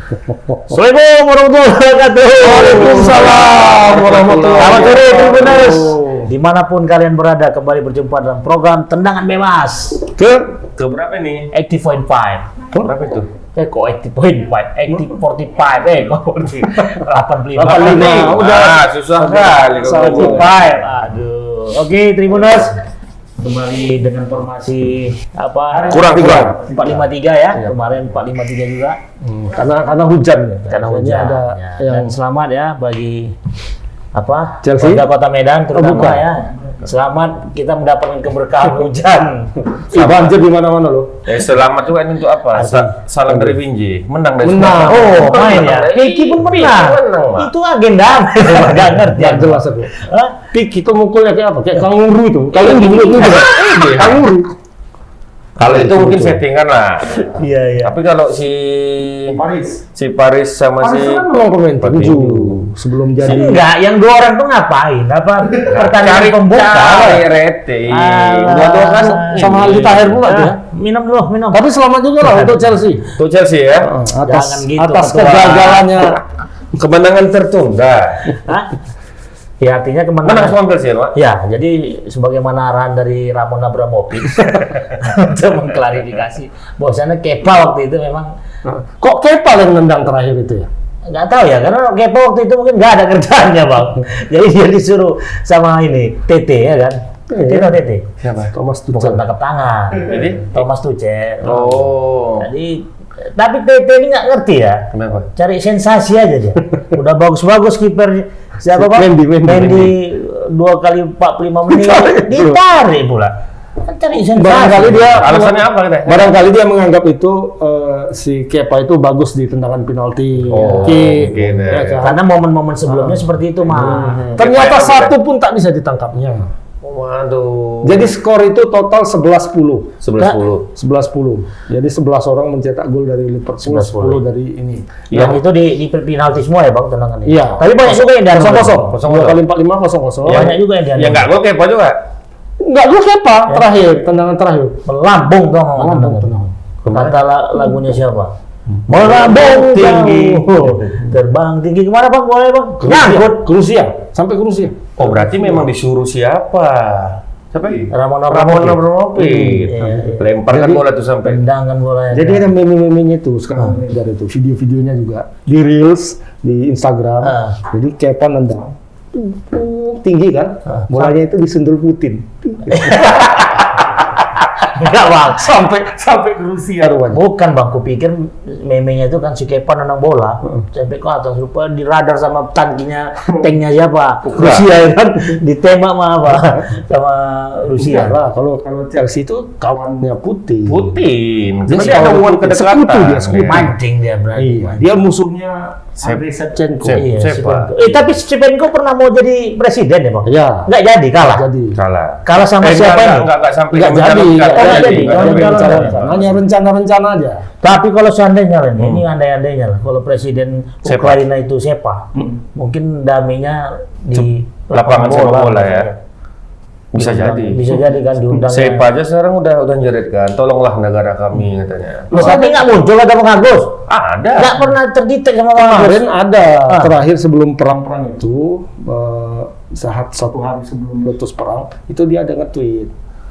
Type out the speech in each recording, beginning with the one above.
Assalamualaikum warahmatullahi wabarakatuh. Waalaikumsalam warahmatullahi Selamat sore wabarakatuh. Tribuners. Dimanapun kalian berada, kembali berjumpa dalam program Tendangan Bebas Ke berapa nih? 80.5. Berapa itu? Kok 80.5? 80.45. Kok 85. 85. Udah susah kali kalau 75. Aduh. Oke, Tribuners. Kembali dengan formasi apa? Kurang 453 ya. Kemarin 453 juga. Karena hujan ya. Karena Jadi hujan. ada Ya. yang Dan selamat ya bagi apa? Chelsea? Warga Kota Medan terutama bukan. ya. Selamat kita mendapatkan keberkahan hujan. banjir di mana-mana loh. Selamat juga ini untuk apa? Salam dari Winji. Menang dari Menang. semua. Oh, main ya. Piki pun menang. Pak. Itu agenda. Enggak ngerti. Yang jelas aku. Hah? Pik itu mukulnya kayak apa? Kayak kanguru itu. Kalau di mulut itu kanguru. Kalau itu mungkin settingan lah. Iya, iya. Tapi kalau si Paris sama Paris si kan memang pemain tinju sebelum jadi. Enggak, yang dua orang tuh ngapain? Apa pertandingan pembuka? cari rating. Alah. Dua-dua kan Sama Aldi Tahir pula tuh ya. Minum dulu, minum. Tapi selamat juga lah untuk Chelsea. tuh Chelsea ya. Jangan gitu, Atas ketua. kegagalannya. Kemenangan tertunda. Hah? Ya artinya Menang kemenangan. semua Chelsea, Pak. Ya, jadi sebagaimana arahan dari Ramon Abramovich untuk mengklarifikasi bahwasannya Kepa waktu itu memang Kok Kepa yang nendang terakhir itu ya? nggak tahu ya, karena Kepa waktu itu mungkin nggak ada kerjaannya bang. Jadi dia disuruh sama ini Tete ya kan? Tete atau Tete? Siapa? Thomas Bukan Tuchel. tangkap tangan. Jadi? Thomas Tuchel. Oh. Jadi tapi Tete ini nggak ngerti ya. Kenapa? Cari sensasi aja dia. Udah bagus-bagus kiper siapa bang? Mendy. 2 kali 45 menit ditarik pula. Kan cari sensasi. Barangkali dia Alasannya apa kita? Barangkali dia menganggap itu si Kepa itu bagus di tendangan penalti. Oh, kick, mungkin, ya. kan? Karena momen-momen sebelumnya seperti itu mah. Ternyata satu pun tak bisa ditangkapnya. Waduh. Jadi skor itu total 11-10. 11-10. 11-10. Jadi 11 orang mencetak gol dari Liverpool, 10 dari ini. Yang itu di penalti semua ya bang tendangannya. Iya. Tapi banyak juga yang dari 0-0. 2 kali 45 0-0. Banyak juga yang dari. Ya nggak gol Kepa juga. Enggak gol Kepa terakhir, tendangan terakhir. melambung dong Melambung tendangan. tendangan. Kata lagunya siapa? Melambung tinggi. terbang tinggi kemana bang? Boleh bang? Nyangkut. Ke Rusia, sampai ke Rusia. Oh berarti memang disuruh siapa? Siapa? Ramon Ramon Abramovich. Abramovich. Iya. Lemparkan bola tuh sampai. Tendangan bola. Jadi ada meme-memenya itu sekarang dari itu video-videonya juga di Reels di Instagram. Jadi Kepa nendang tinggi kan, bolanya itu disundul Putin enggak bang. sampai ke Rusia rupanya. Bukan bang, kupikir memenya itu kan si Kepa nendang bola sampai ke atas, lupa di radar sama tanknya siapa? Rusia ya kan, ditembak sama apa? Sama Rusia. Lah kalau Chelsea itu kawannya Putin. Putin. Dia Jadi ada hubungan kedekatan. sekutu dia, sekutu. Ya. Mancing dia berarti. Iya, dia musuhnya Andriy Shevchenko. Iya, Siapa? Shevchenko. Tapi Shevchenko pernah mau jadi presiden ya bang? Iya. Nggak jadi, kalah. Jadi Kalah sama siapa ini? Enggak sampai nggak jadi, menjalankan. jadi. Nggak sampai Jalan-jalan. menjalankan. hanya rencana-rencana aja. Tapi kalau seandainya lah, ini andai-andainya lah, kalau presiden Siapa? Ukraina itu siapa? Mungkin damainya di Lapangan sepak bola ya. Bisa jadi. Bisa jadi kan diundang. Sepa aja sekarang udah nyerit kan. Tolonglah negara kami katanya. Loh, tapi nggak muncul ada Bang Agus. Ada. Nggak pernah terdetek sama Bang Agus. Kemarin ada terakhir sebelum perang itu satu hari sebelum meletus perang itu dia ada nge-tweet.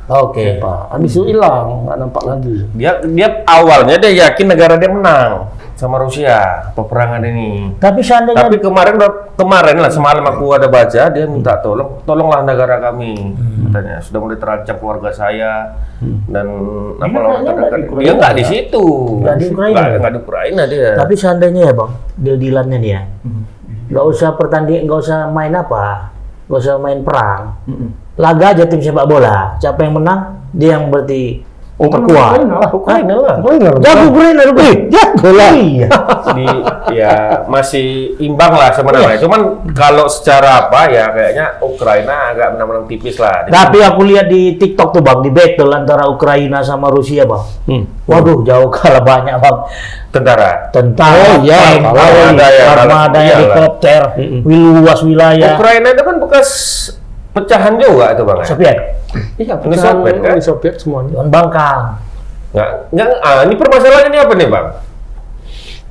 Oke. Pak, habis itu hilang, nggak nampak lagi. Dia awalnya dia yakin negara dia menang sama Rusia peperangan ini. Tapi seandainya Tapi kemarin lah semalam aku ada baca dia minta tolonglah negara kami katanya sudah mulai terancam keluarga saya dan apa orang terdekat dia nggak di situ Nggak di Ukraina. nggak di Ukraina dia. Tapi seandainya ya bang, deal-dealannya dia, nggak usah pertandingan, nggak usah main apa, nggak usah main perang, laga aja tim sepak bola, siapa yang menang dia yang berarti terkuat. Ukraina lah. Jago Ukraina lebih, jago lah. Iya. Ya masih imbang lah sebenarnya. Cuman kalau secara apa ya kayaknya Ukraina agak menang-menang tipis lah. Tapi aku lihat di TikTok tuh bang, di battle antara Ukraina sama Rusia bang. Waduh, jauh kalah banyak bang. Tentara. Tentara, iya, tank, armada ya, armada, iyalah. helikopter, luas wilayah. Ukraina itu kan bekas pecahan juga itu bang. Ya? Soviet, Iya, Uni Soviet, kan? Uni Soviet semuanya. Cuman Bangkang. Nggak, ini permasalahan ini apa nih bang?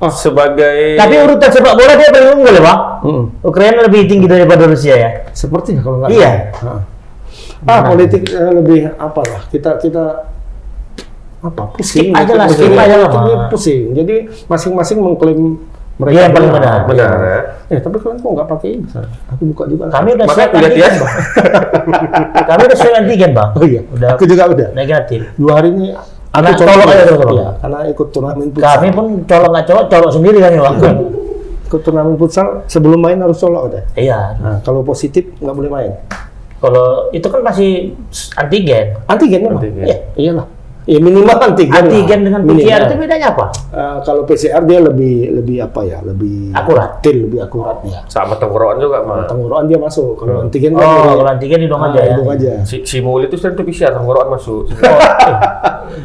sebagai Tapi urutan sepak bola dia paling unggul ya, Bang? Ukraina lebih tinggi daripada Rusia ya? Sepertinya kalau nggak Iya. salah. Politik lebih apa lah, kita apa pusing. Skip aja lah, skip aja lah, Politiknya Bang. pusing. Jadi masing-masing mengklaim mereka Dia yang paling benar. benar ya. Tapi kalian kok nggak pakai ini? Aku buka juga. Kami udah Makanya swab lihat ya. antigen, Bang. Kami udah swab antigen, Bang. Oh iya, Udah aku juga udah. negatif. 2 hari ini Karena colok aja terus, Bang. Iya, karena ikut turnamen futsal. Kami pun colok nggak colok sendiri kan ya, Bang. Ikut turnamen futsal sebelum main harus colok katanya. Iya. Nah, kalau positif nggak boleh main. Kalau itu kan masih antigen. Antigen memang? Antigen. Iya, iyalah. Ya minimal antigen. Antigen dengan PCR Minimal. itu bedanya apa? Kalau PCR dia lebih apa ya? Lebih Akurat. detail, lebih akurat ya. Sama tenggorokan juga mah. Tenggorokan dia masuk. Kalau antigen kan Oh, dari- kalau antigen hidung aja ya. hidung aja. Si Mul itu sering tuh PCR tenggorokan masuk.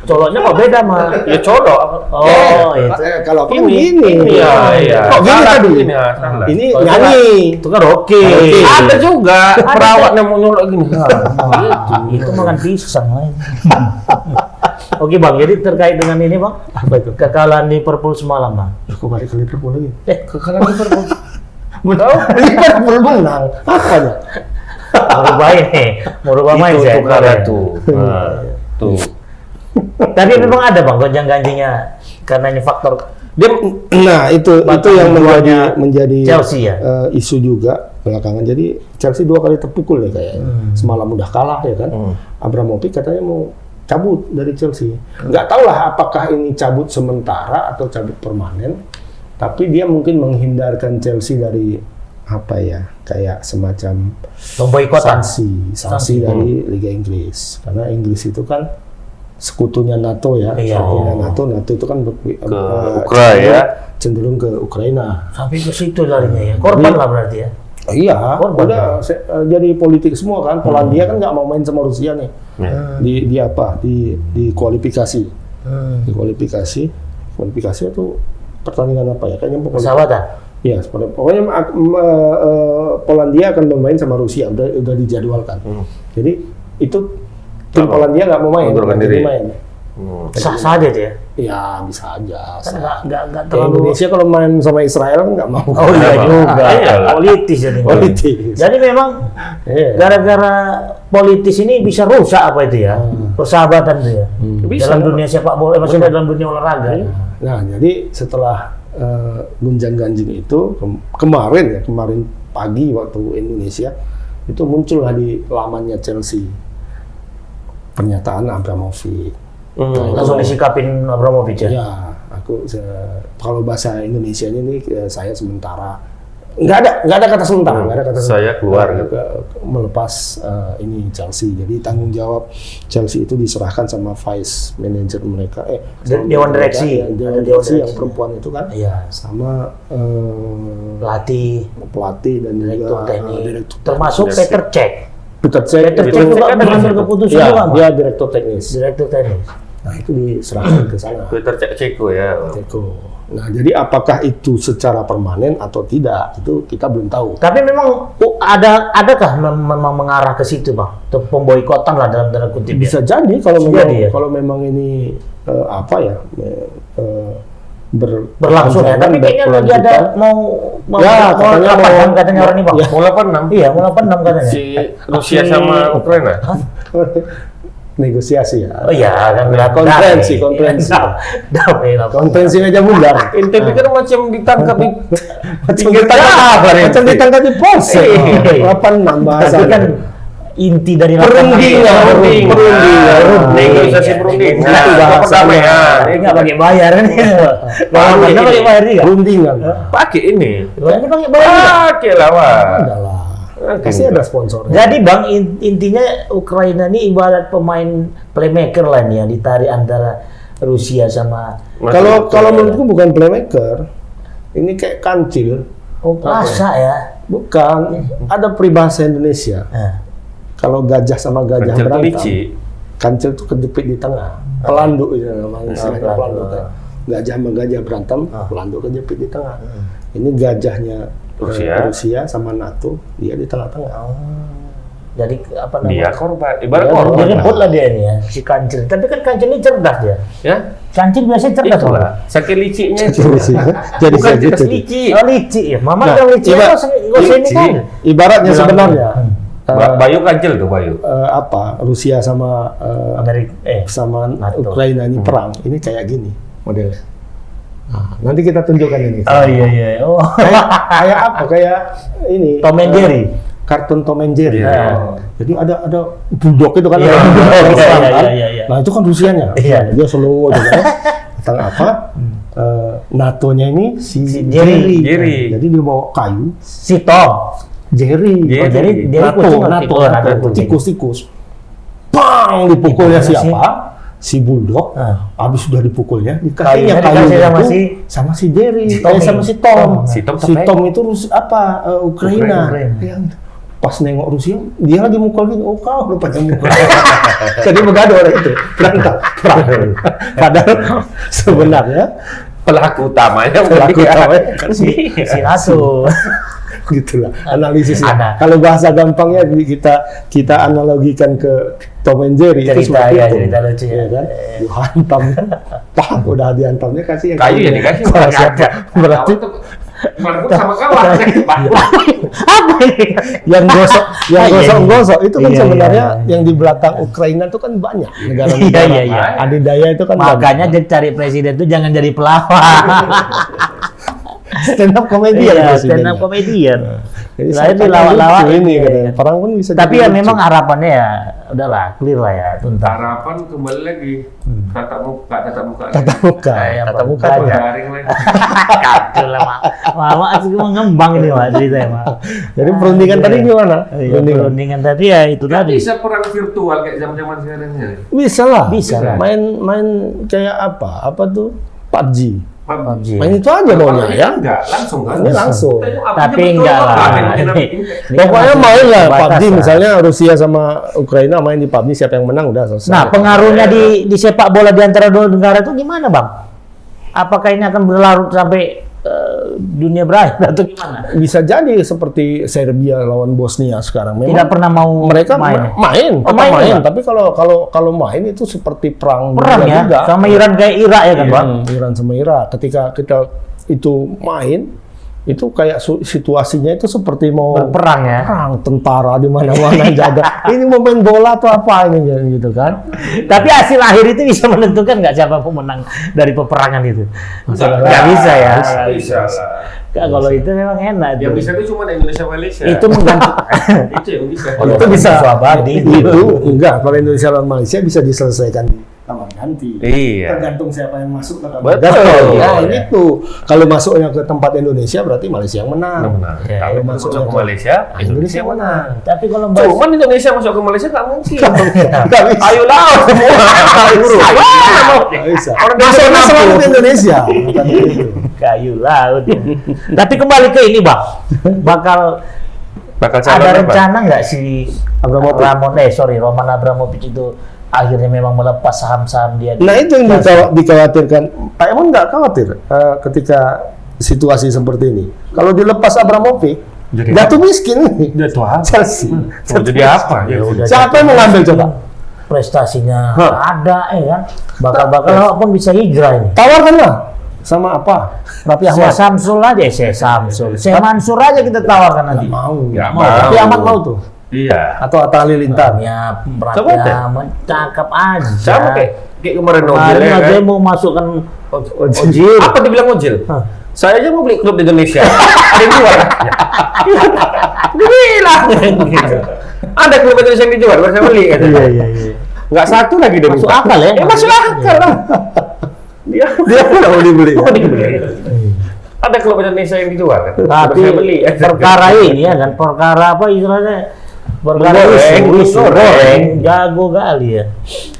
Coloknya kok beda mah? Ya colok. Oh, itu. Kalau apa Ini. gini? Iya, iya. Kok gini Salah, tadi? Ini ya, salah. Ini Oh, itu nyanyi. Itu kan oke. Ada juga perawat yang mau nyolok gini. Itu makan pisang lah. Oke Bang, jadi terkait dengan ini Bang, Apa itu? kekalahan Liverpool semalam Bang. Kok balik ke Liverpool lagi? Kekalahan Liverpool. Liverpool menang. Apanya? Mau rubah ini, mau rubah main Itu saya. karena tuh. Nah, tuh. Tapi memang ada Bang gonjang-ganjingnya karena ini faktor Dia, nah itu yang keduanya menjadi Chelsea ya? Isu juga belakangan. Jadi Chelsea 2 kali terpukul ya kayaknya. Semalam udah kalah ya kan. Abramovich katanya mau cabut dari Chelsea. Nggak tahu lah apakah ini cabut sementara atau cabut permanen. Tapi dia mungkin menghindarkan Chelsea dari apa ya, kayak semacam pemboikotan. sanksi dari Liga Inggris. Karena Inggris itu kan sekutunya NATO ya. Iya. Sekutunya NATO itu kan Ukraina. cenderung ke Ukraina. Sampai ke situ larinya ya. Korban lah berarti ya. Iya, Korban, udah jadi politik semua kan. Polandia kan nggak mau main sama Rusia nih. Ya. Di apa? Di kualifikasi. Di kualifikasi itu pertandingan apa ya? Kayaknya pokoknya. Persahabatan. Iya, pokoknya Polandia akan bermain sama Rusia. Udah dijadwalkan. Jadi itu tim Polandia nggak mau main. Mundurkan nggak diri. jadi main. Sah-sah aja tuh ya. Ya bisa aja. Kan nggak Ya, terlalu. Indonesia kalau main sama Israel kan nggak mau. Oh iya juga. Iya. Politis jadi. Politis. Jadi memang Iya. gara-gara politis ini bisa rusak apa itu ya? Persahabatan itu ya. Bisa. Dalam dunia sepak bola, maksudnya dalam dunia olahraga. Nah, jadi setelah gonjang-ganjing itu kemarin pagi waktu Indonesia itu muncullah di lamannya Chelsea pernyataan Abramovich. Langsung disikapin Abramovich ya. Ya, kalau bahasa Indonesianya ini saya sementara nggak ada kata sementara, nggak ada kata Saya keluar, gitu. melepas ini Chelsea. Jadi tanggung jawab Chelsea itu diserahkan sama vice manager mereka, Dewan direksi. ya, Ada dewan dewan direksi yang direksi. perempuan itu kan, Iya. sama Pelatih, dan direktur juga teknik, direktur termasuk teknis. Peter Cech. Peter Cech Peter itu Cech juga kan mengambil keputusan ya, juga, dia Bang. direktur teknis. Direktur teknik. Nah, itu diserahkan ke sana. Twitter Ceko ya. Ceko. Nah, jadi apakah itu secara permanen atau tidak, itu kita belum tahu. Tapi memang adakah memang mengarah ke situ, Bang? Untuk pemboikotan lah dalam tanda kutip ya. Bisa jadi kalau Bisa memang jadi ya? kalau memang ini apa ya Berlangsung ya. Tapi kayaknya lagi ada mau Ya, katanya katanya mau- katanya orang ini, Bang. Ya. Mau 86. Iya, mau 86 katanya. Si Rusia sama Ukraina. negosiasi ya. Oh iya, kan bilang Konferensi. Damai lah. Konferensi meja bundar. Tapi kan macam ditangkap di Macam ditangkap di Polsek. Iya. 86 bahasa. Tapi kan inti dari Perundingan. Negosiasi perundingan. Itu bahasa Perdamaian. Ini nggak pakai bayar kan? Kalau mana pakai bayar juga? Perundingan. Pakai ini. Ini pakai bayar juga. Pakai lah, Wak. Adalah. Pasti ada sponsornya. Jadi Bang, intinya Ukraina ini ibarat pemain playmaker lah nih yang ditarik antara Rusia sama Kalau menurutku bukan playmaker. Ini kayak kancil. masa ya. Bukan. Ada peribahasa Indonesia. Nah, Kalau gajah sama gajah Kancil tuh berantem, licik. kancil itu kejepit di tengah. Pelanduk itu namanya istilahnya pelanduk. pelanduk. Gajah sama gajah berantem, pelanduk kejepit di tengah. Ini gajahnya Rusia. Rusia sama NATO, dia di tengah-tengah. Jadi apa Dia namanya? korban, ibarat Dia korban. rebut lah dia ini ya, si Kancil. Tapi kan Kancil ini cerdas dia. Ya, Kancil biasanya cerdas itulah. lah. Saking liciknya itu. Jadi Bukan gitu. cerdas, licik. Oh licik ya, Mama Nah, bilang licik. iba- Nggak usah ini kan. Ibaratnya Bilang- sebenarnya Bayu kancil tuh Bayu. apa Rusia sama Amerika, sama NATO. Ukraina ini perang ini kayak gini modelnya. Nah, nanti kita tunjukkan ini. Oh iya. Oh. Kayak apa? Kayak ini. Tom and Jerry. Kartun Tom and Jerry. Iya. Jadi ada bulldog itu kan. Iya, ada bulldog iya, perang iya, kan. iya. Nah itu kan Rusianya. Iya. Dia slow aja kan. Tentang apa? NATO-nya ini si Jerry. Jerry. Jadi dia bawa kayu. Si Tom. Jerry. Jerry. Oh, jadi dia kucing NATO, kucing. tikus. Bang, dipukulnya Dipukulnya siapa? Si bulldog. Habis sudah dipukulnya, Kayunya dikasihnya kayu dikasih itu sama si Jerry, Tommy. sama si Tom. Si Tom Si sampai- Tom itu Ukraina. Ukraina. Yang pas nengok Rusia, dia lagi mukul gini, oh kau rupanya mukul. Jadi begaduh orang itu, berantem, perang. Padahal sebenarnya Pelaku utamanya pelaku dia. utamanya kan si Si Asu. gitulah analisisnya. Ada. Kalau bahasa gampangnya kita analogikan ke Tom and Jerry itu Cerita, seperti ya, itu. cerita lucu ya. Iya kan? Dihantam, pah, udah dihantamnya kasih yang Kayu ya dikasih. Salah siapa? Berarti Pelaku sama kawan. Apa ini? yang gosok, yang Iya, gosok-gosok itu kan iya, sebenarnya iya. yang di belakang Ukraina itu kan banyak negara-negara. Iya, iya. Adidaya itu kan Makanya banyak. jadi cari presiden itu jangan jadi pelawak. stand up comedian Iya, presidennya. stand up comedian. Jadi Lain saya dilawak-lawak lucu ini iya, katanya. iya. Perang pun bisa Tapi jadi ya lucu. memang harapannya ya udahlah clear lah ya tuntas. Harapan kembali lagi tatap muka. tatap muka, Kayak tatap apa? muka Belajar. tuh. Daring lagi. Kacau lah Mak. Mama asli mengembang ini Mak ceritanya Mak. Jadi perundingan tadi gimana? Iya, perundingan tadi ya itu Nggak tadi. bisa perang virtual kayak zaman-zaman sekarang ya. Bisa lah. Bisa lah. Main kayak apa? Apa tuh? PUBG. PUBG. Main itu aja maunya ya. Enggak, langsung kan? Ini langsung. Tapi enggak lah. Pokoknya main lah PUBG misalnya. misalnya Rusia sama Ukraina main di PUBG siapa yang menang udah selesai. Nah, pengaruhnya di sepak bola di antara dua negara itu gimana, Bang? Apakah ini akan berlarut sampai dunia berakhir atau gimana? Bisa jadi seperti Serbia lawan Bosnia sekarang. Memang Tidak pernah mau mereka main. main, Oh, tetap main main. juga? Tapi kalau main itu seperti perang Perang dunia ya, juga. sama Iran kayak Irak ya kan, Bang? Iran sama Irak. Ketika kita itu main, itu kayak situasinya itu seperti mau Berperang ya. perang, tentara di mana-mana jaga. Ini mau main bola atau apa ini gitu kan? Tapi hasil akhir itu bisa menentukan nggak siapa pemenang dari peperangan itu? Nggak bisa ya. Bisa lah. Nggak, kalau itu memang enak. Yang tuh. bisa itu cuma Indonesia Malaysia. Itu menggantung. Itu yang bisa. Itu bisa. Abadi. Itu enggak, kalau Indonesia lawan Malaysia bisa diselesaikan di kamar ganti. Iya. Tergantung siapa yang masuk ke kamar Betul. ganti. Nah, Iya. itu. Kalau masuknya ke tempat Indonesia berarti Malaysia yang menang. Benar. Ya, Kalau ya, masuk masuk ke ke- Malaysia, Indonesia menang. Tapi kalau bahas Cuman Indonesia masuk ke Malaysia nggak mungkin. Nggak bisa. Ayo lawan semua. Nggak bisa. Orang Indonesia Masuknya mampu. selalu ke Indonesia. Bukan begitu. kayu laut. Tapi kembali ke ini, Bang. Bakal Bakal ada calon apa? rencana nggak si Abramovich. Roman Abramovich itu akhirnya memang melepas saham-saham dia? Nah itu yang dikhawatirkan. Pak Emon nggak khawatir ketika situasi seperti ini. Kalau dilepas Abramovich, Jadi jatuh miskin nih. Jatuh apa? Chelsea. Mau jadi apa? Ya udah. Siapa yang mengambil coba? Prestasinya Hah. ada, kan? Bakal pun bisa hijrah ini. Tawarkanlah. Sama apa? Raffi Ahmad. Samsul aja, Samsul. Mansur aja kita tawarkan nanti. Mau. Nggak Mau. mau. Raffi Ahmad mau tuh. Iya. Atau Atta Halilintar. Ya, Coba deh. beratnya cakep aja. Sama kayak kemarin Ojil Kemarin ya aja kan? mau masukkan Ojil. Apa dibilang Ojil? Saya aja mau beli klub di Indonesia. Ada yang jual. Dibilang. Ada klub Indonesia yang dijual, baru saya beli. Iya. Nggak satu lagi dia Masuk minta. akal ya? Masuk akal lah. Dia Dia mau dibeli. mau dibeli. Ada klub Indonesia yang dijual kan? Tapi Baru saya beli. perkara ini ya kan, perkara apa istilahnya? Perkara Goreng, isu goreng, jago kali ya.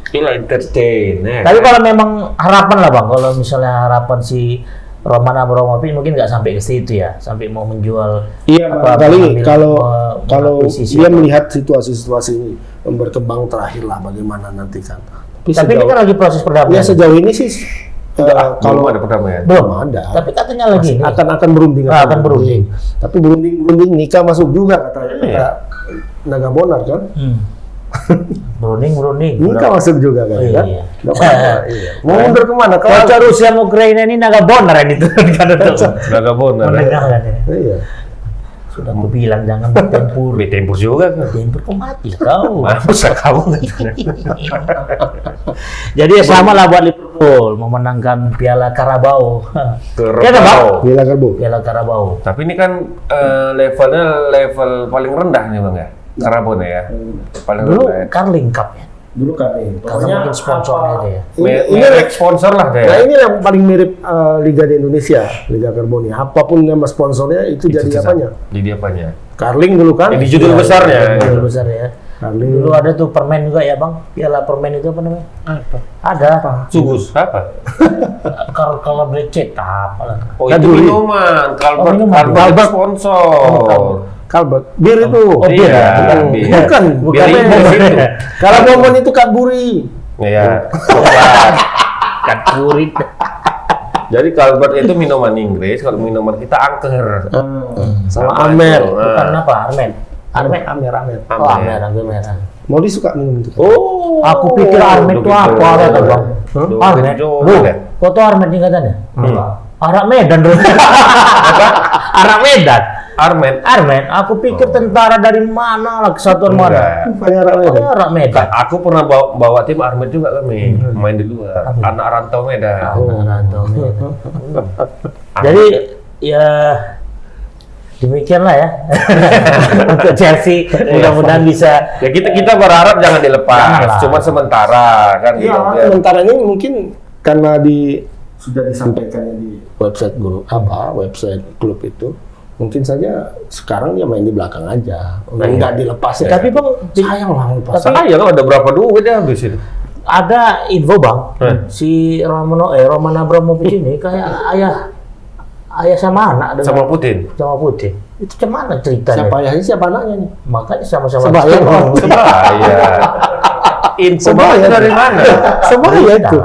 Itulah entertain. Ya. Tapi kalau memang harapan lah Bang, kalau misalnya harapan si Roman Abramovich mungkin nggak sampai ke situ ya, sampai mau menjual. Iya, apa, kali mengambil- kalau me- kalau mengakuisisi dia apa. melihat situasi-situasi ini berkembang terakhir lah bagaimana nanti kan. Tapi ini kan lagi proses ya perdamaian. sejauh ini sih kalau kalau ada perdamaian. Belum ada. Tapi katanya lagi ini. akan berunding. Akan berunding. Tapi berunding nikah masuk juga kata Nagabonar kan? Berunding. Ini kan masuk juga kan? Iya. Kan? Nggak apa-apa, iya. Mau mundur kemana? Kalau Rusia sama Ukraina ini Nagabonar ini tuh kan itu. Nagabonar. Mendengarkan ini. Iya. Sudah aku bilang jangan bertempur. Bertempur juga kan. Bertempur kok mati kau. Masa kamu Jadi ya sama lah buat Liverpool memenangkan Piala Carabao. Ya kan, Bang? Gila kan, Bu? Piala Carabao. Tapi ini kan levelnya level paling rendah nih Bang ya. Carabao ya. Paling Dulu rendah ya. Carling Cup ya. Dulu kan Karena mungkin sponsornya dia. Ini Merek sponsor lah Nah kayak. ini yang paling mirip Liga di Indonesia, Liga Carbonia. Apapun nama sponsornya itu jadi apanya? Jadi apanya? Carling dulu kan? Jadi judul besarnya. Judul besar ya. Carling. Dulu ada tuh permen juga ya Bang. Piala permen itu apa namanya? Apa? Ada. Sugus apa? Kalau beli cetak. Oh itu Kaduri. minuman. Kalbert minuman. Kalbert sponsor. Calbert. Bir itu. Oh, bir ya? Iya, bir. Bukan. Biar Inggris itu. Kalau Momon itu Cadbury. Iya. Kadburit. Jadi Calbert itu minuman Inggris, kalau minuman kita angker. Sama Sama Amer. itu. Bukan apa? Armen. Amer. Oh, Amer merah. Mau disuka minum itu? Oh, Aku pikir Armet itu apa ada Bang? Armet. Bu, ya? foto Armet ini katanya. Arak Medan dulu. Arak Medan. Armet. Aku pikir tentara dari mana lah, kesatuan mana? Banyak ramai. Oh, Arak Medan. Aku pernah bawa tim Armet juga kami, main di luar. Anak rantau Medan. Rantau Medan. Jadi ya demikianlah ya untuk Chelsea, mudah-mudahan bisa. Ya kita berharap jangan dilepas, Janganlah. cuma sementara kan gitu. Ya, sementara ini mungkin karena sudah disampaikannya di website website klub itu, mungkin saja sekarang dia main di belakang aja, nggak dilepas ya. Tapi Bang, sayang lah lepas. Sayang kan ada berapa duit ya habis itu. ada info Bang, si Roman Abramovich ini kayak ayah sama anak dengan Sama Putin. sama Putin. Itu gimana ceritanya? Siapa ayahnya, siapa anaknya nih? Makanya sama-sama Sebaya. Cekong. Sebaya. Info Sebaya. dari mana? Sebaya itu.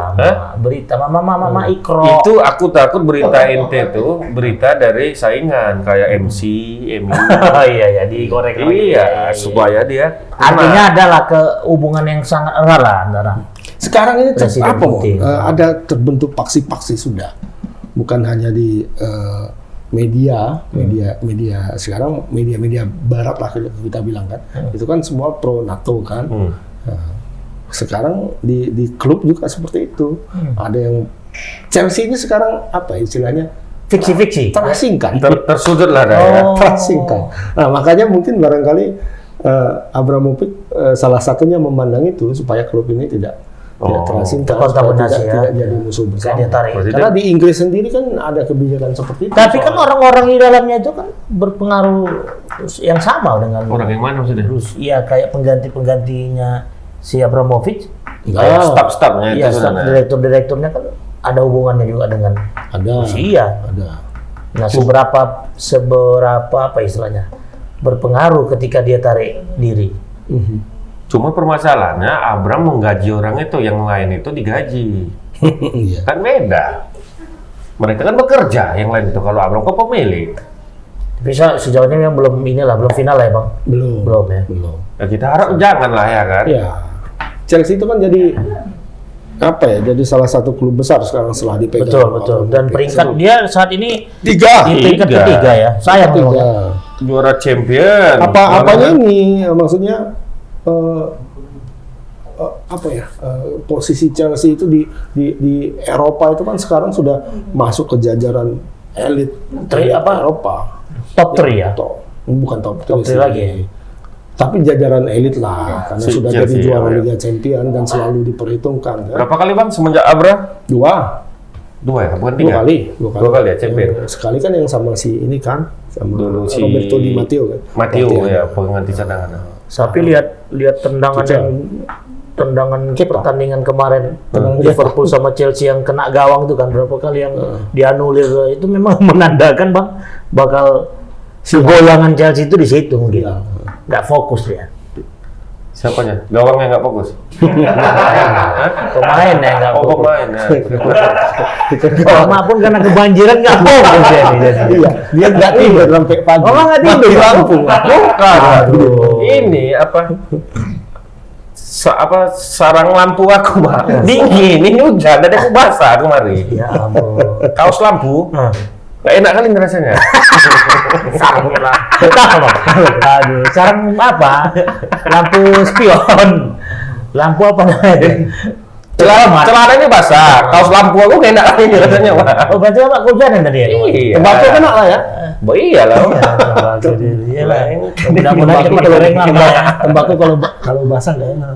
Berita mama Ikro. Itu aku takut berita ente itu berita dari saingan kayak MC, MU. Oh iya digoreng lagi. Iya, supaya dia Artinya adalah hubungan yang sangat erat lah antara. Sekarang ini Presiden apa? Mo? Putin. Ada terbentuk paksi-paksi sudah, bukan hanya di media sekarang media barat lah kita bilang kan, itu kan semua pro NATO kan. Nah, sekarang di klub juga seperti itu. Ada yang Chelsea ini sekarang apa istilahnya? Fiksi-fiksi. Terasingkan. tersudut lah ya. Terasingkan. Nah makanya mungkin barangkali Abramovich salah satunya memandang itu supaya klub ini tidak terasingkan, Terkontaminasi ya. tidak jadi musuh bersama. Dia tarik. Karena di Inggris sendiri kan ada kebijakan seperti itu. Tapi kan orang-orang di dalamnya itu kan berpengaruh yang sama dengan Orang yang mana maksudnya? Iya, kayak penggantinya si Abramovich. Enggak. Staf-stafnya Iya, itu sebenarnya. direktur-direkturnya kan ada hubungannya juga dengan Ada. Rusia. Ada. Nah, seberapa apa istilahnya berpengaruh ketika dia tarik diri. Cuma permasalahannya Abram menggaji orang itu, yang lain itu digaji. Iya. Kan beda. Mereka kan bekerja, yang lain itu kalau Abram kok pemilik. Tapi sejauh ini yang belum final lah ya Bang. Belum ya. Belum. Ya kita harap jangan lah ya kan. Ya. Chelsea itu kan jadi apa ya? Jadi salah satu klub besar sekarang setelah dipegang. Betul. Dan peringkat dia saat ini tiga. di peringkat ketiga ya. Sayang memang. Tiga. Juara champion. Apanya ini maksudnya apa ya? Posisi Chelsea itu di Eropa itu kan sekarang sudah masuk ke jajaran elit Eropa. Top 3 ya. Bukan top 3 Top 3 lagi ya? Tapi jajaran elit lah, karena Si sudah Chelsea, jadi juara ya. Liga Champion dan selalu diperhitungkan. Kan? Berapa kali Bang semenjak Abra? Dua Ya, bukan kali. Dua kali ya champion. Sekali kan yang sama si ini kan, sama Dulu si Roberto Di Matteo kan. Matteo ya, pengganti cadangan. Tapi lihat tendangan pertandingan kemarin Liverpool sama Chelsea yang kena gawang itu kan berapa kali yang dianulir, itu memang menandakan Bang bakal goyangan Chelsea itu di situ mungkin. Nggak fokus dia. Siapanya? Gawangnya nggak fokus. Pemain ya nggak Oh, fokus. pemain ya. Mama pun karena kebanjiran nggak fokus ya nih. Iya, dia nggak tidur sampai pagi. Oh, nggak tidur? Mati lampu. Bukan. Aduh. Ini apa? Sarang lampu aku, Pak. Dingin, ini hujan, tadi aku basah kemarin. Ya ampun. Kaos lampu. Nggak enak kali rasanya. Sarang lah. Aduh, sarang apa? Lampu spion. Lampu apa namanya? Celananya basah, kaos lampu aku nggak enak lagi rasanya, Pak. Oh, berarti apa kehujanan tadi ya? Iya. Tembakau kena lah ya. Iyalah. Iyalah. Mudah-mudahan cepat goreng lah. Tembakau kalau basah nggak enak.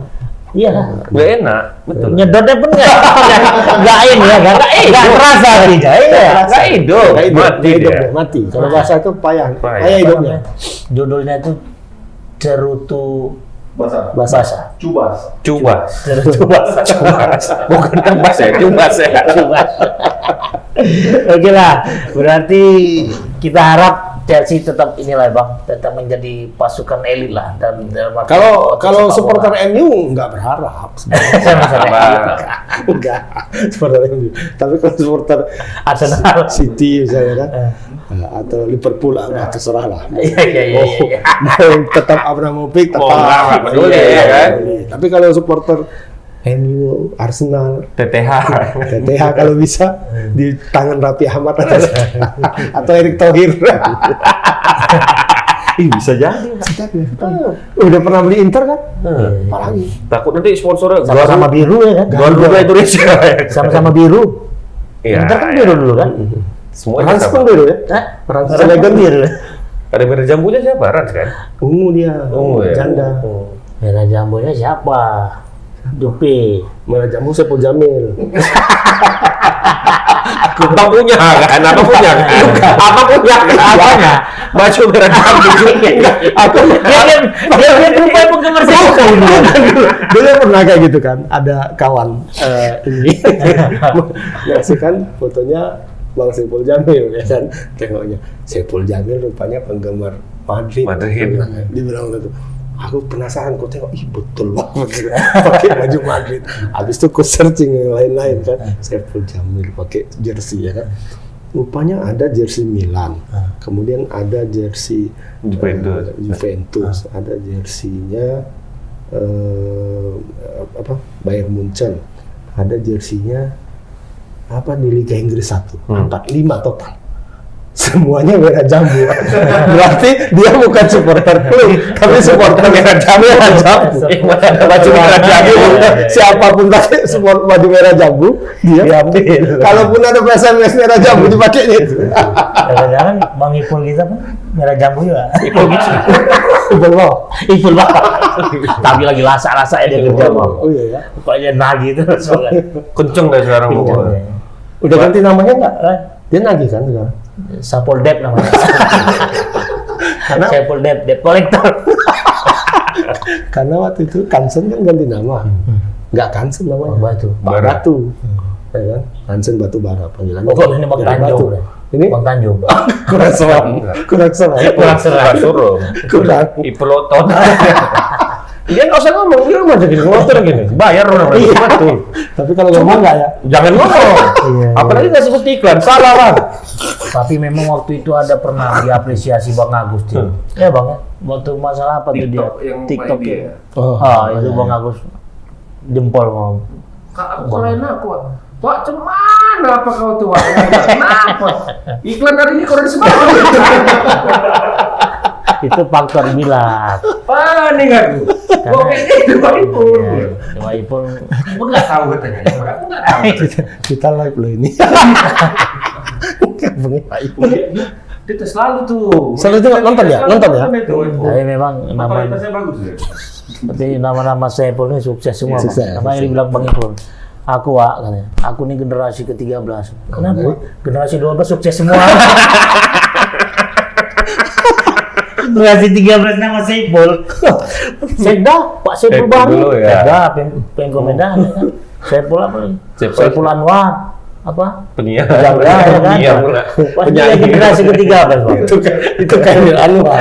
Iya. Nggak enak, betul. Nyedotnya pun nggak ini ya, nggak terasa tadi, iya. Nggak hidup, mati hidup dia. deh, mati. Kalau basah itu payah Payah. hidupnya. Judulnya itu Cerutu Basah. Cubas. Cubas. Cerutu basah. Cubas. Bukan tembas ya, cubas ya. Oke lah, berarti kita harap Chelsea tetap inilah Bang, tetap menjadi pasukan elit lah dan Kalau supporter MU nggak berharap. Enggak, supporter MU. Tapi kalau supporter Arsenal, City misalnya kan, atau Liverpool terserah lah. iya. Mau tetap Abramovich tetap. nggak peduli, Iya, ya kan? peduli. Tapi kalau supporter MU, Arsenal, TTH. TTH kalau bisa di tangan Raffi Ahmad atau Erick Thohir. Bisa jadi. Udah pernah beli Inter kan? Apalagi? Takut nanti sponsornya sama-sama biru ya kan? Garuda Indonesia. Sama-sama biru. Iya. Inter kan biru dulu kan? Semua Rans pun biru ya? Rans Selegan biru. Ada merah jambunya siapa? Rans kan? Ungu dia, Ya. janda. Merah jambunya siapa? Dupi. Merah jambu Saiful Jamil. Abang punya kan? Abang punya kan? Abang punya kan? Apanya? Baju merah jambu juga. Aku Dia rupanya penggemar sepak bola. dulu pernah kayak gitu kan, ada kawan ini ngasihkan fotonya Bang Saiful Jamil ya kan, tengoknya Saiful Jamil rupanya penggemar Madrid. Dibilang gitu. Aku penasaran, kok tengok, ih betul banget pakai baju Madrid. Habis itu aku searching yang lain-lain kan, Saiful Jamil pakai jersey ya kan. Rupanya ada jersey Milan, kemudian ada jersey Juventus, ada jersinya Bayern Munchen, ada jersinya di Liga Inggris 1, 4-5 total. Semuanya merah jambu. Berarti dia bukan supporter klub, tapi supporter merah jambu. Baju merah jambu. Siapapun pakai support baju merah jambu, dia ambil. Kalaupun ada SMS merah jambu dipakai itu. Jangan-jangan Bang Ipul kita pun merah jambu juga. Ipul mau. Ipul banget. Tapi lagi lasak-lasak ya dia kerja Bang. Oh iya ya. Pokoknya nagih itu soalnya. Kenceng deh sekarang pokoknya. Udah ganti namanya nggak? Dia nagih kan sekarang. Sapol Dep namanya. Karena Sapol Dep kolektor. Karena waktu itu Kansen kan ganti nama. Nggak Kansen namanya. Batu. Batu. Ya kan? Kansen Batu Bara panggilannya. Oh, ini Bang Dari Tanjung. Batu. Ini Bang Tanjung. kurang seram. Kurang seram. Suruh. Kurang. Ipeloton. Dia nggak usah ngomong, dia mah jadi ngotor gini. Bayar orang Iya. betul. Tapi kalau ngomong nggak ya? Jangan ngomong. Iya. Apalagi nggak sebut iklan, salah lah. Tapi memang waktu itu ada pernah diapresiasi Bang Agus tuh. Ya Bang, ya. Waktu masalah apa tuh dia? TikTok ya. Oh. Itu Bang Agus jempol mau. Aku lain aku. Pak, cuman apa kau tuh? Kenapa? Iklan hari ini keren semua. Itu faktor Milan. Panik aku. Gua kayak gitu Pak Ipul. Pak Ipul. Aku nggak tahu katanya. Aku nggak tahu. Kita live loh ini. Dia tuh selalu tuh. Selalu tuh nonton ya? Nonton ya? Tapi memang nama bagus ya. seperti nama-nama Saiful ini sukses semua. Sukses. Bang. Namanya dibilang Bang Ipul. Aku katanya. Aku ini generasi ke-13. Kenapa? Generasi 12 sukses semua. Generasi 13 nama Saiful. Sekda, Pak Saiful Saiful Bahri. dulu ya. Sekda, Pemko Medan. Kan? Saiful apa lagi? Saiful Anwar. Apa? Penyiar. Jaga ya kan? Penyiar pula. Pasti generasi ke-13 Bang. Itu kayak Anwar.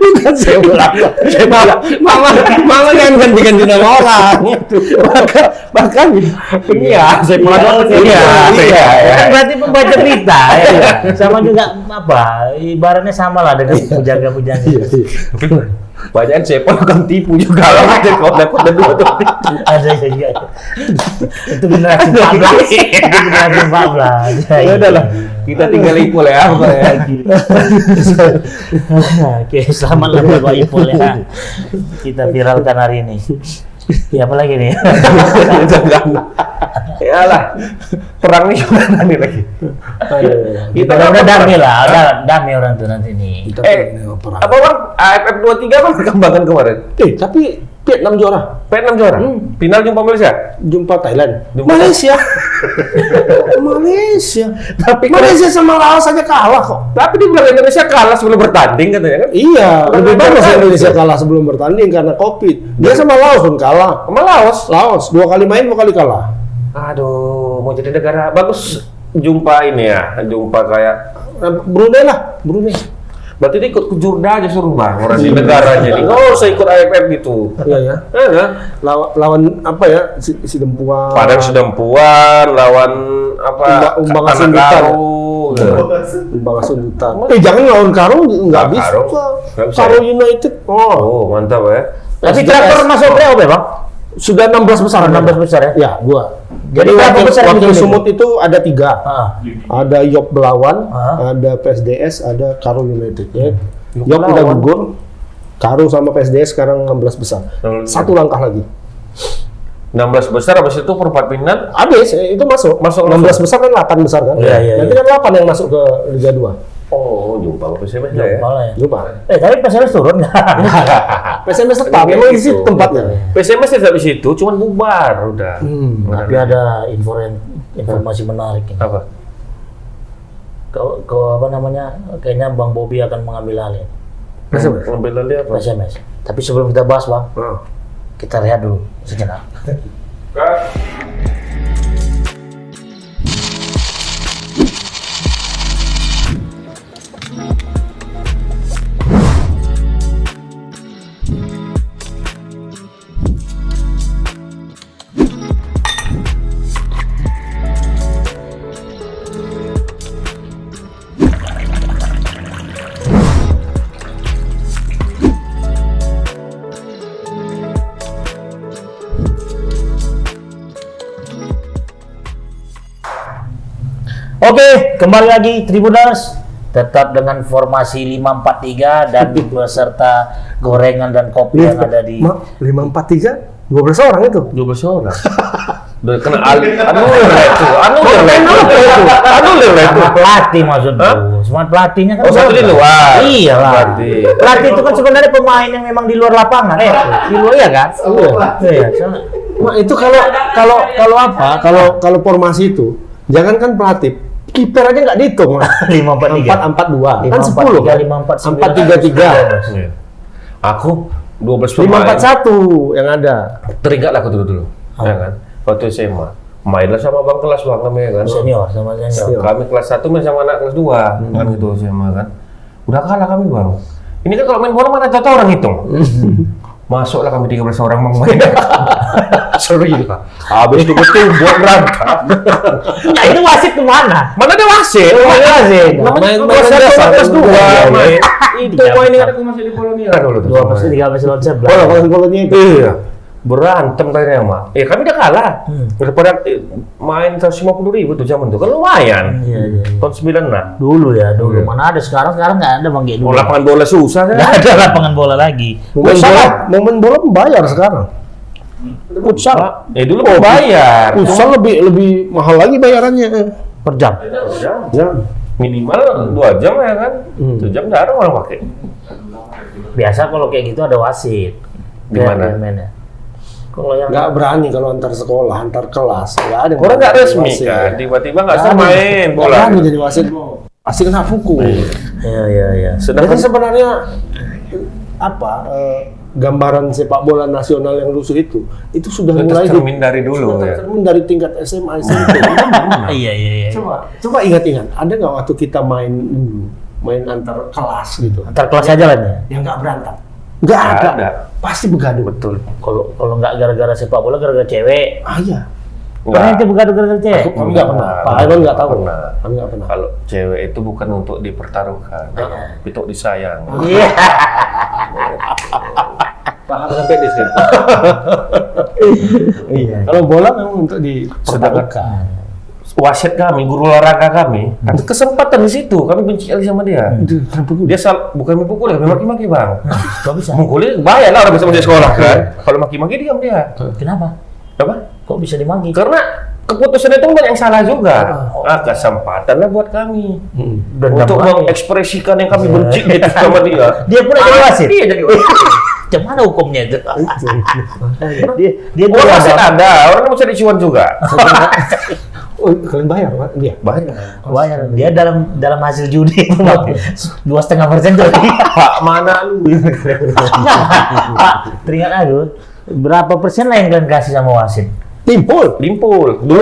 Bukan sepak bola. Mama jangan ganti-ganti nama orang. Bahkan Iya, saya pernah Iya. Kan berarti pembaca berita ya. Sama juga apa? Ibaratnya sama lah dengan pujangga-pujangga. banyak cepol kan tipu juga lah. Kode dua tuh. Ada juga. Itu generasi 14. Itu generasi 14. Ya udahlah, kita tinggal Ipul ya. Oke, selamat lah Bapak Ipul ya. Kita viralkan hari ini. Ya apa lagi nih? Jangan. Yalah, perang nih gimana nih lagi? Kita udah damai lah, udah damai orang tuh nanti nih. Apa bang? AFF 23 apa perkembangan kemarin? Tapi Vietnam juara. Vietnam juara. Final jumpa Malaysia. Jumpa Thailand. Jumpa Malaysia. Malaysia. Tapi Malaysia sama Laos aja kalah kok. Tapi dibilang Indonesia kalah sebelum bertanding katanya kan? Iya, lebih bagus bertanding. Indonesia kalah sebelum bertanding karena Covid. Dia sama Laos pun kalah. Sama Laos. Laos 2 kali main 2 kali kalah. Aduh, mau jadi negara bagus jumpa ini ya, jumpa kayak Brunei lah, Brunei. berarti dia ikut ke Jurda aja suruh bang orang di negaranya ini nggak usah ikut AFF gitu. Iya ya. Kan? Lawan apa ya? Si Dempuan. Padang Sedempuan lawan apa? Umbang Anak Sundutan. Karo. Umbang Sundutan. Jangan lawan Karo nggak bisa. Karo. Nggak bisa, Karo ya? United. Oh, mantap ya. Tapi traktor masuk playoff ya Bang? Sudah 16 besar. 16 besar ya? Ya, gua. Jadi berapa besar yang wakil begini? Sumut itu ada 3. Ah. Ada Yok Belawan, Ah. ada PSDS, ada Karo United. Ya. Yok Yok udah Belawan. gugur. Karo sama PSDS sekarang 16 besar. 1 langkah lagi. 16 besar habis itu perempat final. Habis itu masuk. Masuk 16 besar kan 8 besar kan? Iya, iya, Nanti kan 8 yang masuk ke Liga 2. Oh, jumpa apa sih ya? Malah ya. Lupa. Tapi PSMS turun nggak? PSMS tetap memang di situ tempatnya. PSMS tidak di situ, cuman bubar udah. Tapi ada informasi menarik ini. Apa? Kau apa namanya? Kayaknya Bang Bobi akan mengambil alih PSMS. Ngambil dia apa? PSMS. Tapi sebelum kita bahas Bang, kita lihat dulu sejenak. Oke, kembali lagi Tribuners. Tetap dengan formasi 5-4-3 dan beserta gorengan dan kopi yang ada di 5-4-3 12 orang itu. 12 orang. Udah kena anulir lah itu. Anulir lah itu. pelatih maksudku. Semua pelatihnya kan Oh, satu di luar. Iya lah. Berarti. Pelatih itu kan sebenarnya pemain yang memang di luar lapangan ya. Di luar ya kan? Iya. soalnya- Nah, itu kalau apa? Kalau formasi itu jangankan pelatih, kiper aja nggak dihitung. 5-4-3. 4-4-2 kan 10 kan? 5-4-9. 4-3-3. Aku 12 pemain. 5-4-1 yang ada. Teringat lah aku dulu. Ya kan? Waktu SMA. Mainlah sama bang kelas bang namanya kan. Senior sama senior. Kami kelas 1 main sama anak kelas 2 kan gitu SMA kan. Udah kalah kami bang. Ini kan kalau main bola mana tahu orang hitung. Masuklah kami 13 orang main. Seru gitu kan. Habis itu betul buat berantem. Nah, itu wasit kemana? Mana ada wasit? Ada wasit. Namanya Main kelas 1 dasar. kelas 2 Iya, main. iya. Itu main yang ada aku masih di Polonia dulu tuh. 13 lawan 11. Bola-bolanya itu. Iya. Berantem tanya mak. Kami udah kalah. Daripada main 150.000 tuh zaman tuh kan lumayan. Iya. Tahun 96. Dulu ya, dulu. Mana ada sekarang nggak ada Bang Ge Oh, dulu. lapangan bola susah kan? Nggak ada lapangan bola lagi. Momen bola membayar sekarang. Futsal. Dulu bayar. Futsal lebih mahal lagi bayarannya. Per jam. Jam. Minimal 2 jam ya kan? 1 jam jarang orang pakai. Biasa kalau kayak gitu ada wasit. Gimana? Mainnya. Kalau yang Nggak berani kalau antar sekolah, antar kelas. Nggak ada. Orang nggak jadi resmi wasit. kan? Tiba-tiba nggak Nggak bisa ada. main Nggak bola. berani jadi wasit. Pasti kena hukum. Iya. Sedangkan sebenarnya gambaran sepak bola nasional yang lusuh itu sudah mulai tercermin dari dulu ya. tercermin dari tingkat SMA SMP. Iya. Coba ingat-ingat, ada nggak waktu kita main dulu main antar kelas gitu. Antar kelas aja lah ya. Yang nggak berantem. Nggak ada. ada. Pasti begaduh. Betul. Kalau nggak gara-gara sepak bola, gara-gara cewek. Ah iya. Pernah itu begaduh gara-gara cewek? Kami nggak pernah. Pak Iwan nggak tahu. Kami nggak pernah. Kalau cewek itu bukan untuk dipertaruhkan, tapi untuk disayang. Iya. Paham sampai di situ. Iya. Kalau bola memang untuk dipertaruhkan. Wasit kami, guru olahraga kami, ada kesempatan di situ. Kami benci kali sama dia. Dia bukan mukul, dia maki-maki bang. Gak bisa. Mukulnya bayar lah orang bisa masuk sekolah kan. Kalau maki-maki diam dia. Kenapa? Apa? Kok bisa dimaki? Karena keputusan itu banyak yang salah juga. Kesempatan lah buat kami untuk mengekspresikan yang kami benci gitu sama dia. Dia pun jadi wasit. Dia jadi wasit. Gimana hukumnya itu? dia Orang wasit ada, orang bisa dicuan juga. Oh, kalian bayar Pak? Dia? Bayar. Dia dalam hasil judi 2,5% tuh. Pak mana lu? Pak, teringat aku. Berapa persen lah yang kalian kasih sama wasit? Limpul. Dulu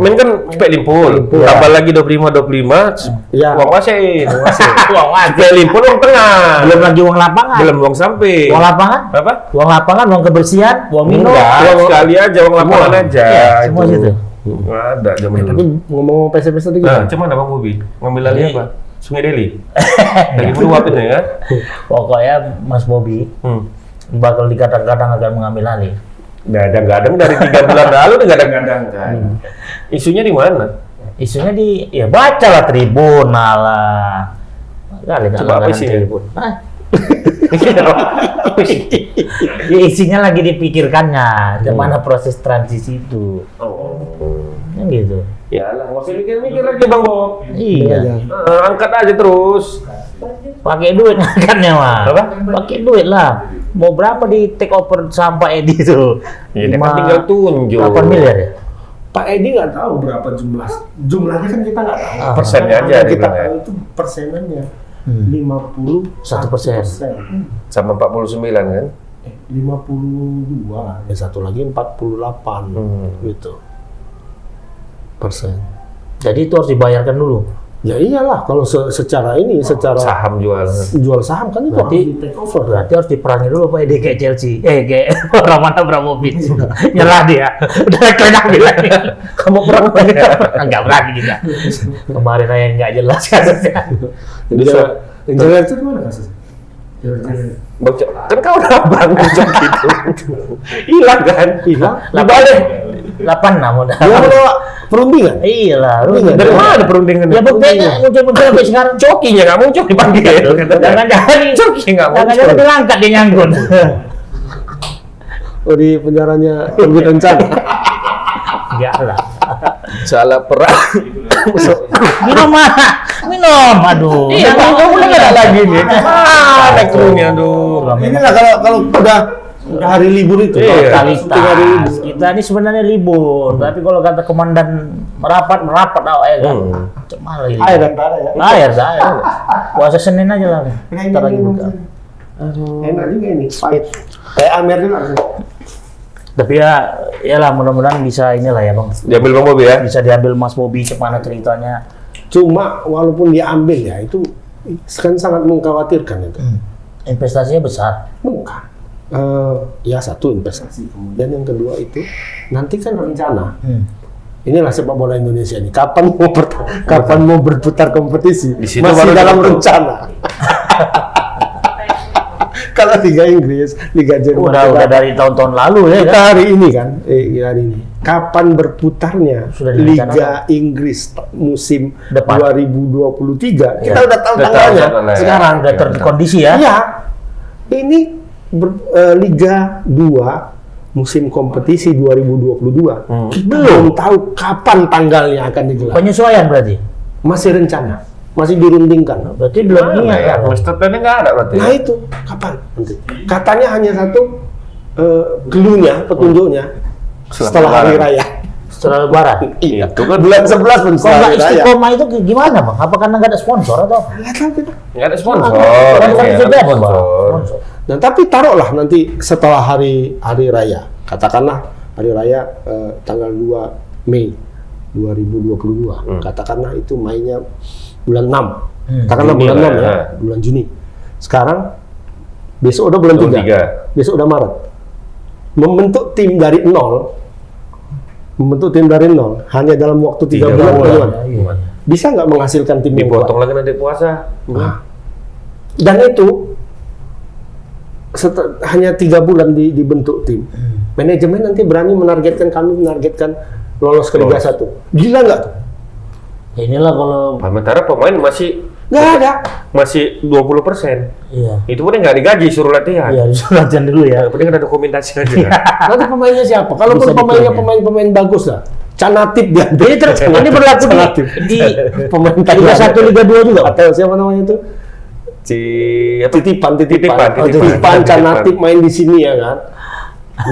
main kan cepet limpul. Tambah lagi 25, Ya. uang wasit. Uang wasit. Cepet limpul uang tengah. Belum lagi uang lapangan. Belum uang samping. Uang lapangan? Apa? Uang lapangan, uang kebersihan, uang minum. Enggak, sekali aja uang lapangan aja. Iya, semua situ. Nggak ada zaman Tapi dulu. ngomong pesta-pesta tadi Nah, cuman Bang Bobi ngambil alih apa? Sungai Deli. Lagi meluap itu ya. Pokoknya Mas Bobi bakal dikadang-kadang akan mengambil alih. Gadang-gadang dari 3 bulan lalu udah gadang-gadang kan. Isunya di mana? Isunya ya baca lah Tribunal lah. Kali nggak Coba apa langganan isinya? Tribun. Ya, isinya lagi dipikirkannya, gimana proses transisi itu. Yang gitu. Ya lah, nggak usah mikir-mikir lagi Bang Bob. Iya. Angkat aja terus. Pakai duit ngangkatnya mah. Apa? Pakai duit lah. Mau berapa di take over sampai Edi itu? Ya, dia kan tinggal tunjuk. 8 miliar ya? Pak Edi nggak tahu berapa jumlahnya kan kita nggak tahu. Persennya aja Yang kita dibilang ya. tahu itu persenannya 51%. Sama 49 kan? 52, yang satu lagi 48 gitu persen. Jadi itu harus dibayarkan dulu. Ya iyalah kalau secara ini secara Saham jual. jual saham kan itu Berarti- harus di take over. Berarti harus diperangi dulu Pak Edi kayak Chelsea. Kayak Roman Abramovich. Nyerah dia. Udah kelenak bilang. Kamu perang ya? Enggak berani juga. Kemarin aja nggak jelas kasusnya. Jadi Injilnya itu gimana kasusnya? Bocor. Kan kau udah bang bocor gitu. Hilang kan? Hilang. Dibalik. 86 udah. Dia bawa perundingan. Iyalah, lu Iya, Dari mana perundingan? ya buktinya muncul-muncul sampai sekarang. Cokinya nggak muncul dipanggil. Jangan-jangan Coki nggak muncul. jangan-jangan dilangkat dia nyangkut. Oh di penjaranya lebih rencana. Enggak lah. Salah perang. Minum mah. Minum. Aduh. Iya, kamu udah nggak ada lagi nih. Mana krunya aduh. Inilah kalau udah hari libur itu. Iya. Totalitas. Kita ini sebenarnya libur, tapi kalau kata komandan merapat awak ya kan. Cuma lagi. Air dan tanah ya. Air. Puasa Senin aja lah. Ntar lagi buka. Aduh. Enak juga ini. Pahit. Kayak Amer juga. Tapi ya lah mudah-mudahan bisa inilah ya Bang. Diambil Bang Bobi ya. Bisa diambil Mas Bobi cemana ceritanya. Cuma walaupun diambil ya itu kan sangat mengkhawatirkan itu. Investasinya besar. Bukan. Ya satu investasi. Kemudian yang kedua itu nanti kan rencana. Inilah sepak bola Indonesia ini. Kapan mau berputar kompetisi? Di situ Masih baru dalam tentu. rencana. Kalau Liga Inggris, Liga Jerman. Udah dari tahun-tahun lalu ya Kita kan. hari ini kan, hari ini. Kapan berputarnya Sudah Liga direncanakan. Inggris musim Depan. 2023? Kita Ya. udah tahu Udah tahu tanggalnya tanggalnya. sekarang. Udah terkondisi ya. Iya. Ini Liga 2 musim kompetisi 2022. Belum tahu kapan tanggalnya akan digelar. Penyesuaian berarti. Masih rencana, masih dirundingkan. Berarti belum Mana niat ya? ya. Master plan-nya nggak ada berarti. Nah itu kapan nanti? Katanya hanya satu clue-nya, petunjuknya setelah hari raya. Setelah Lebaran. Iya. Itu kan Bulan 11 pun Kalau setelah nggak hari raya. istiqomah itu gimana Bang? Apa karena nggak ada sponsor atau apa? Nggak tahu kita. nggak ada sponsor. Kan Iya, bisa ada jadi, Bang. sponsor. Sponsor. Nah, tapi taruhlah nanti setelah hari raya, katakanlah hari raya tanggal 2 Mei 2022, katakanlah itu mainnya bulan 6 Katakanlah Juni bulan lah, 6 ya, bulan Juni. Sekarang besok udah bulan 3. Besok udah Maret. Membentuk tim dari nol hanya dalam waktu 3 bulan. Bisa nggak menghasilkan tim yang kuat? Dipotong lagi nanti puasa. Dan itu hanya 3 bulan dibentuk tim. Manajemen nanti berani menargetkan lolos ke Liga 1. Gila nggak tuh? Ya inilah kalau Sementara pemain masih Nggak ada. masih 20%. iya. Itu pun nggak digaji, suruh latihan. Iya, disuruh latihan dulu ya. Yang penting ada dokumentasi aja. Nanti pemainnya siapa? Kalau Bisa pemainnya diklaim, pemain bagus lah. Canatip dia. Ini berlaku Canatip. di Pemain Liga Thailand. 1, Liga 2 juga. Atau siapa namanya itu? Titipan. Titipan Canatip main di sini ya kan.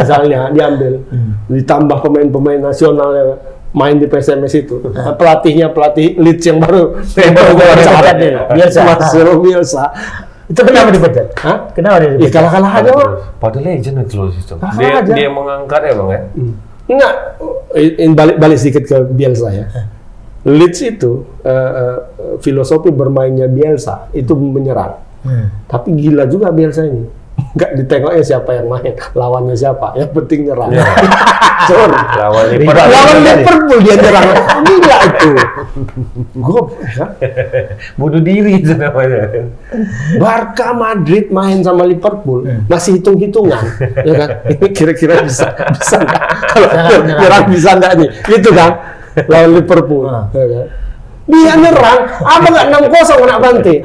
Misalnya diambil, ditambah pemain-pemain nasional yang main di PSMS itu. Pelatihnya pelatih Leeds yang baru dipecat ya? Bielsa. Marcelo Bielsa. Itu kenapa dipecat? Hah? Kenapa dia Ya dipecat? kalah-kalah aja Bang. Padahal legend itu loh sistem. Kalah aja. Dia mengangkat ya bang ya. Enggak, balik sedikit ke Bielsa ya. Leeds itu filosofi bermainnya Bielsa itu menyerang. Tapi gila juga Bielsa ini. Enggak ditengoknya siapa yang main, lawannya siapa. Yang penting nyerang. Cor. Lawan Lawan Liverpool dia nyerang. Gila itu. Gue bunuh diri itu namanya. Barca Madrid main sama Liverpool masih hitung-hitungan, ya kan? Ini kira-kira bisa nggak? Kalau nyerang bisa nggak nih? Gitu kan? Lawan Liverpool, ya kan? Dia nyerang, apa nggak 6-0 kena Bante?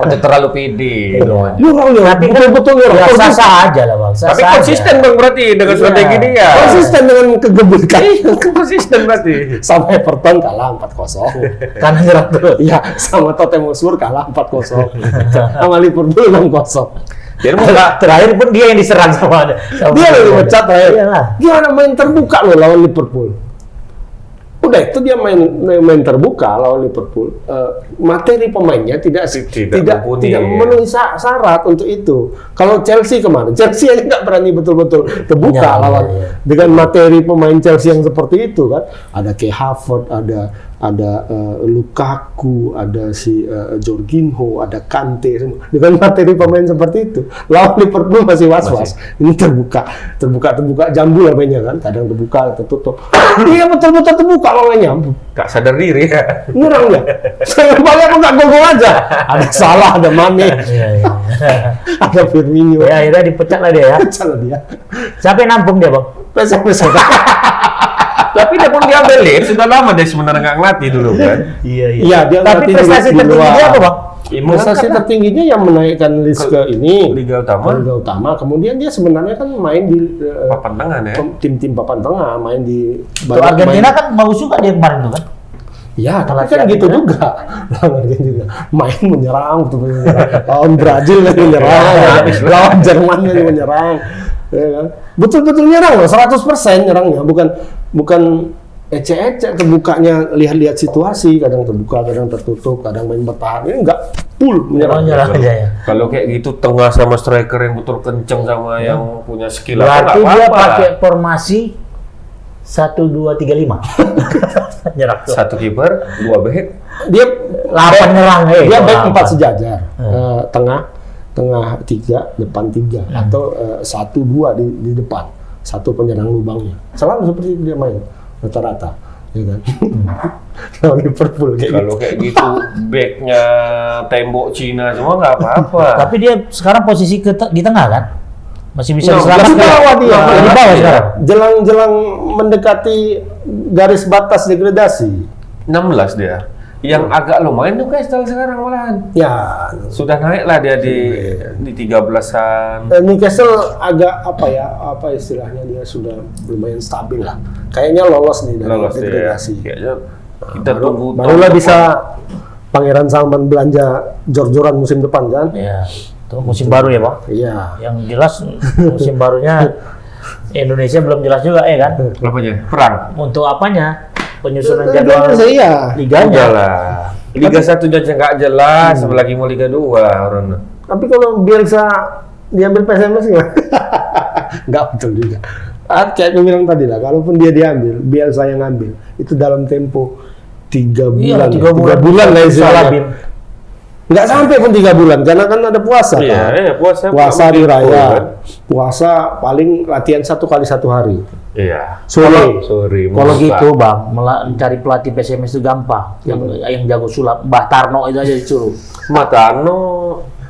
Udah terlalu pede. Tapi betul-betul Ya, nyerang. sah-sah aja lah bang. Tapi konsisten bang berarti dengan strategi dia. Konsisten dengan kegebukan. Konsisten berarti. Sama Everton kalah 4-0. Karena nyerang terus. Iya, sama Tottenham Hotspur kalah 4-0. Sama Liverpool 6-0. Jadi enggak Terakhir pun dia yang diserang sama Dia yang dipecat terakhir. Iyalah. Gimana main terbuka loh lawan Liverpool. Udah itu dia main terbuka lawan Liverpool. Materi pemainnya tidak memenuhi syarat untuk itu. Kalau Chelsea kemarin, Chelsea aja nggak berani betul-betul terbuka Ya, lawan ya. dengan materi pemain Chelsea yang seperti itu kan. Ada Kai Havertz, ada Lukaku, ada si Jorginho, ada Kante, semua. Dengan materi pemain seperti itu, lawan Liverpool masih was-was. Ini terbuka jambul lah mainnya kan, kadang terbuka, tertutup. Dia betul-betul terbuka mainnya. nggak sadar diri ya. Nyerang dia. Saya balik aku nggak gol aja. Ada Salah, ada Mane, Iya. ada Firmino. Ya akhirnya dipecat lah dia ya. Salah dia. Siapa yang nampung dia bang? Pesek. Tapi dia pun diambil Leeds sudah lama dia sebenarnya nggak ngelatih dulu kan. Iya, dia Tapi ngelatih prestasi di tertinggi luar. dia apa bang? Prestasi tertingginya yang menaikkan Leeds ke ini Liga Utama. Liga Utama. Kemudian dia sebenarnya kan main di Papan tengah ya. tim-tim papan tengah, main di Tuh Argentina kan bagus juga dia kemarin tuh kan. Ya, tapi Pelatih kan gitu Argentina. juga. Lawan Argentina main menyerang, betul menyerang. Lawan Brazil lagi menyerang, lawan Jerman lagi menyerang. Ya kan? Betul-betul nyerang loh, 100% nyerangnya, bukan ecek-ecek terbukanya, lihat-lihat situasi, kadang terbuka, kadang tertutup, kadang main bertahan. Ini enggak full menyerang. Nyerang aja ya. Kalau kayak gitu tengah sama striker yang betul kenceng sama yang punya skill Berarti nggak dia apa-apa. pakai formasi 1-2-3-5. Nyerang tuh. Satu kiper, dua back. Dia 8 nyerang dia back 4 8. sejajar. Tengah 3, depan 3 atau 1-2 di depan. Satu penyerang lubangnya. Selalu seperti itu dia main rata-rata, ya kan? Lawan Liverpool kayak Kalau kayak gitu backnya tembok Cina semua nggak apa-apa. Tapi dia sekarang posisi di tengah kan? Masih bisa Di diselamatkan. bawah dia. Di bawah sekarang. Jelang mendekati garis batas degradasi. 16 dia. Yang agak lumayan tuh Newcastle sekarang malahan. Ya, Sudah naik lah dia di 13-an. Newcastle agak apa istilahnya, dia sudah lumayan stabil lah. Kayaknya lolos nih dari Lolos dia. degradasi. Kayaknya kita tunggu. Barulah bisa Pangeran Salman belanja jor-joran musim depan kan? Ya, itu musim baru ya bang. Iya. Yang jelas musim barunya Indonesia belum jelas juga ya kan? Apanya? Perang. Untuk apanya? Penyusunan jadwal Iya. liganya. Lah. Liga 1 aja nggak jelas, apalagi mau Liga 2 orang. Tapi kalau Bielsa diambil PSMS nggak? Nggak betul juga. Kayak aku bilang tadi lah, kalaupun dia diambil, Bielsa yang ngambil, itu dalam tempo 3 Iya, bulan. 3 bulan. 3 bulan lah istilahnya. Salabin. Nggak sampai pun 3 bulan, karena kan ada puasa. Iya, kan? iya, puasa. Puasa di Kan? raya. Puasa paling latihan 1 kali 1 hari. Iya. Sore. Sorry. Kalau gitu bang, mencari pelatih PSMS itu gampang. Yang jago sulap, Mbah Tarno itu aja disuruh. Matano.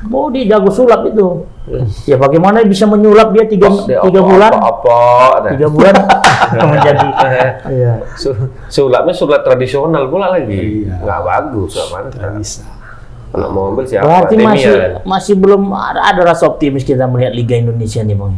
Oh dia jago sulap itu. Ya bagaimana bisa menyulap dia 3 bulan? Apa? 3 bulan menjadi. Iya. Sulapnya sulap tradisional pula lagi. Iya. Nggak bagus, sama. Nggak bisa. Kalau mau ambil siapa? Berarti Demian. masih belum ada rasa optimis kita melihat Liga Indonesia nih bang.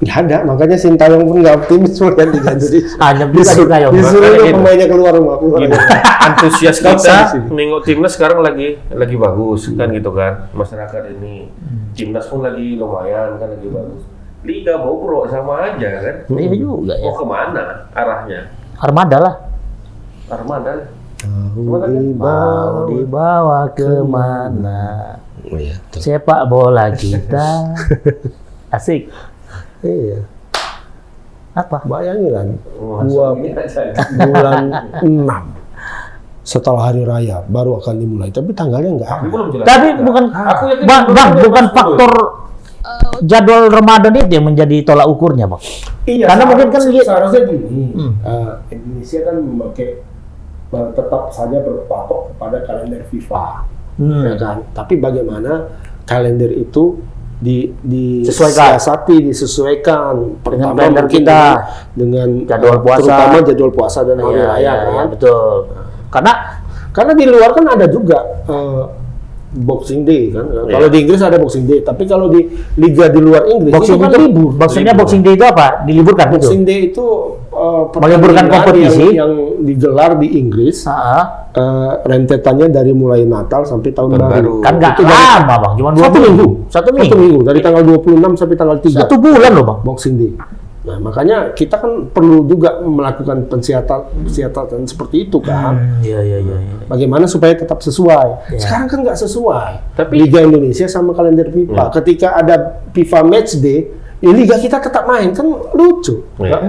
Nggak ada, makanya Sintayong pun nggak optimis melihat Liga Indonesia. Hanya bisa Sintayong. Disuruh Makanya pemainnya keluar rumah. Gini, antusias Nggak usah kita di sini. nengok timnas sekarang lagi bagus kan gitu kan, masyarakat ini timnas pun lagi lumayan kan, lagi bagus. Liga bobrok sama aja kan. Iya juga ya. Mau kemana arahnya? Armada lah. Armada. Mau dibawa kemana? Oh, iya. Sepak bola kita. Asik. Iya. Apa? Bayangin kan, Ini aja. bulan 6 setelah hari raya baru akan dimulai, tapi tanggalnya nggak ada. Belum jelas. Tapi bukan Aku yakin bang, belum jelas bukan dulu. faktor jadwal Ramadan itu yang menjadi tolak ukurnya bang. Iya, Karena mungkin kan seharusnya gini, Hmm. Indonesia kan memakai tetap saja berpatok kepada kalender FIFA, ya kan? Tapi bagaimana kalender itu disesuaikan Dengan pertama kalender mungkin kita. dengan Jadwal puasa. terutama jadwal puasa dan hari Iya, raya iya, kan. iya, betul. Karena di luar kan ada juga Boxing Day kan. Kalau di Inggris ada Boxing Day, tapi kalau di liga di luar Inggris Boxing itu kan itu libur. maksudnya Boxing Day itu apa? Diliburkan itu. Boxing Day itu Meliburkan pertandingan kompetisi. yang digelar di Inggris, rentetannya dari mulai Natal sampai tahun Tahun baru. baru. Kan nggak Itu dari lama bang, cuma 2 satu minggu. Satu minggu. Dari tanggal 26 sampai tanggal 3. 1 bulan loh bang. Boxing Day. Nah, makanya kita kan perlu juga melakukan persiapatan seperti itu kan. Iya. Bagaimana supaya tetap sesuai. Sekarang kan nggak sesuai. Tapi- Liga Indonesia sama kalender FIFA. Ketika ada FIFA Match Day, ya Liga kita tetap main, kan lucu. Nggak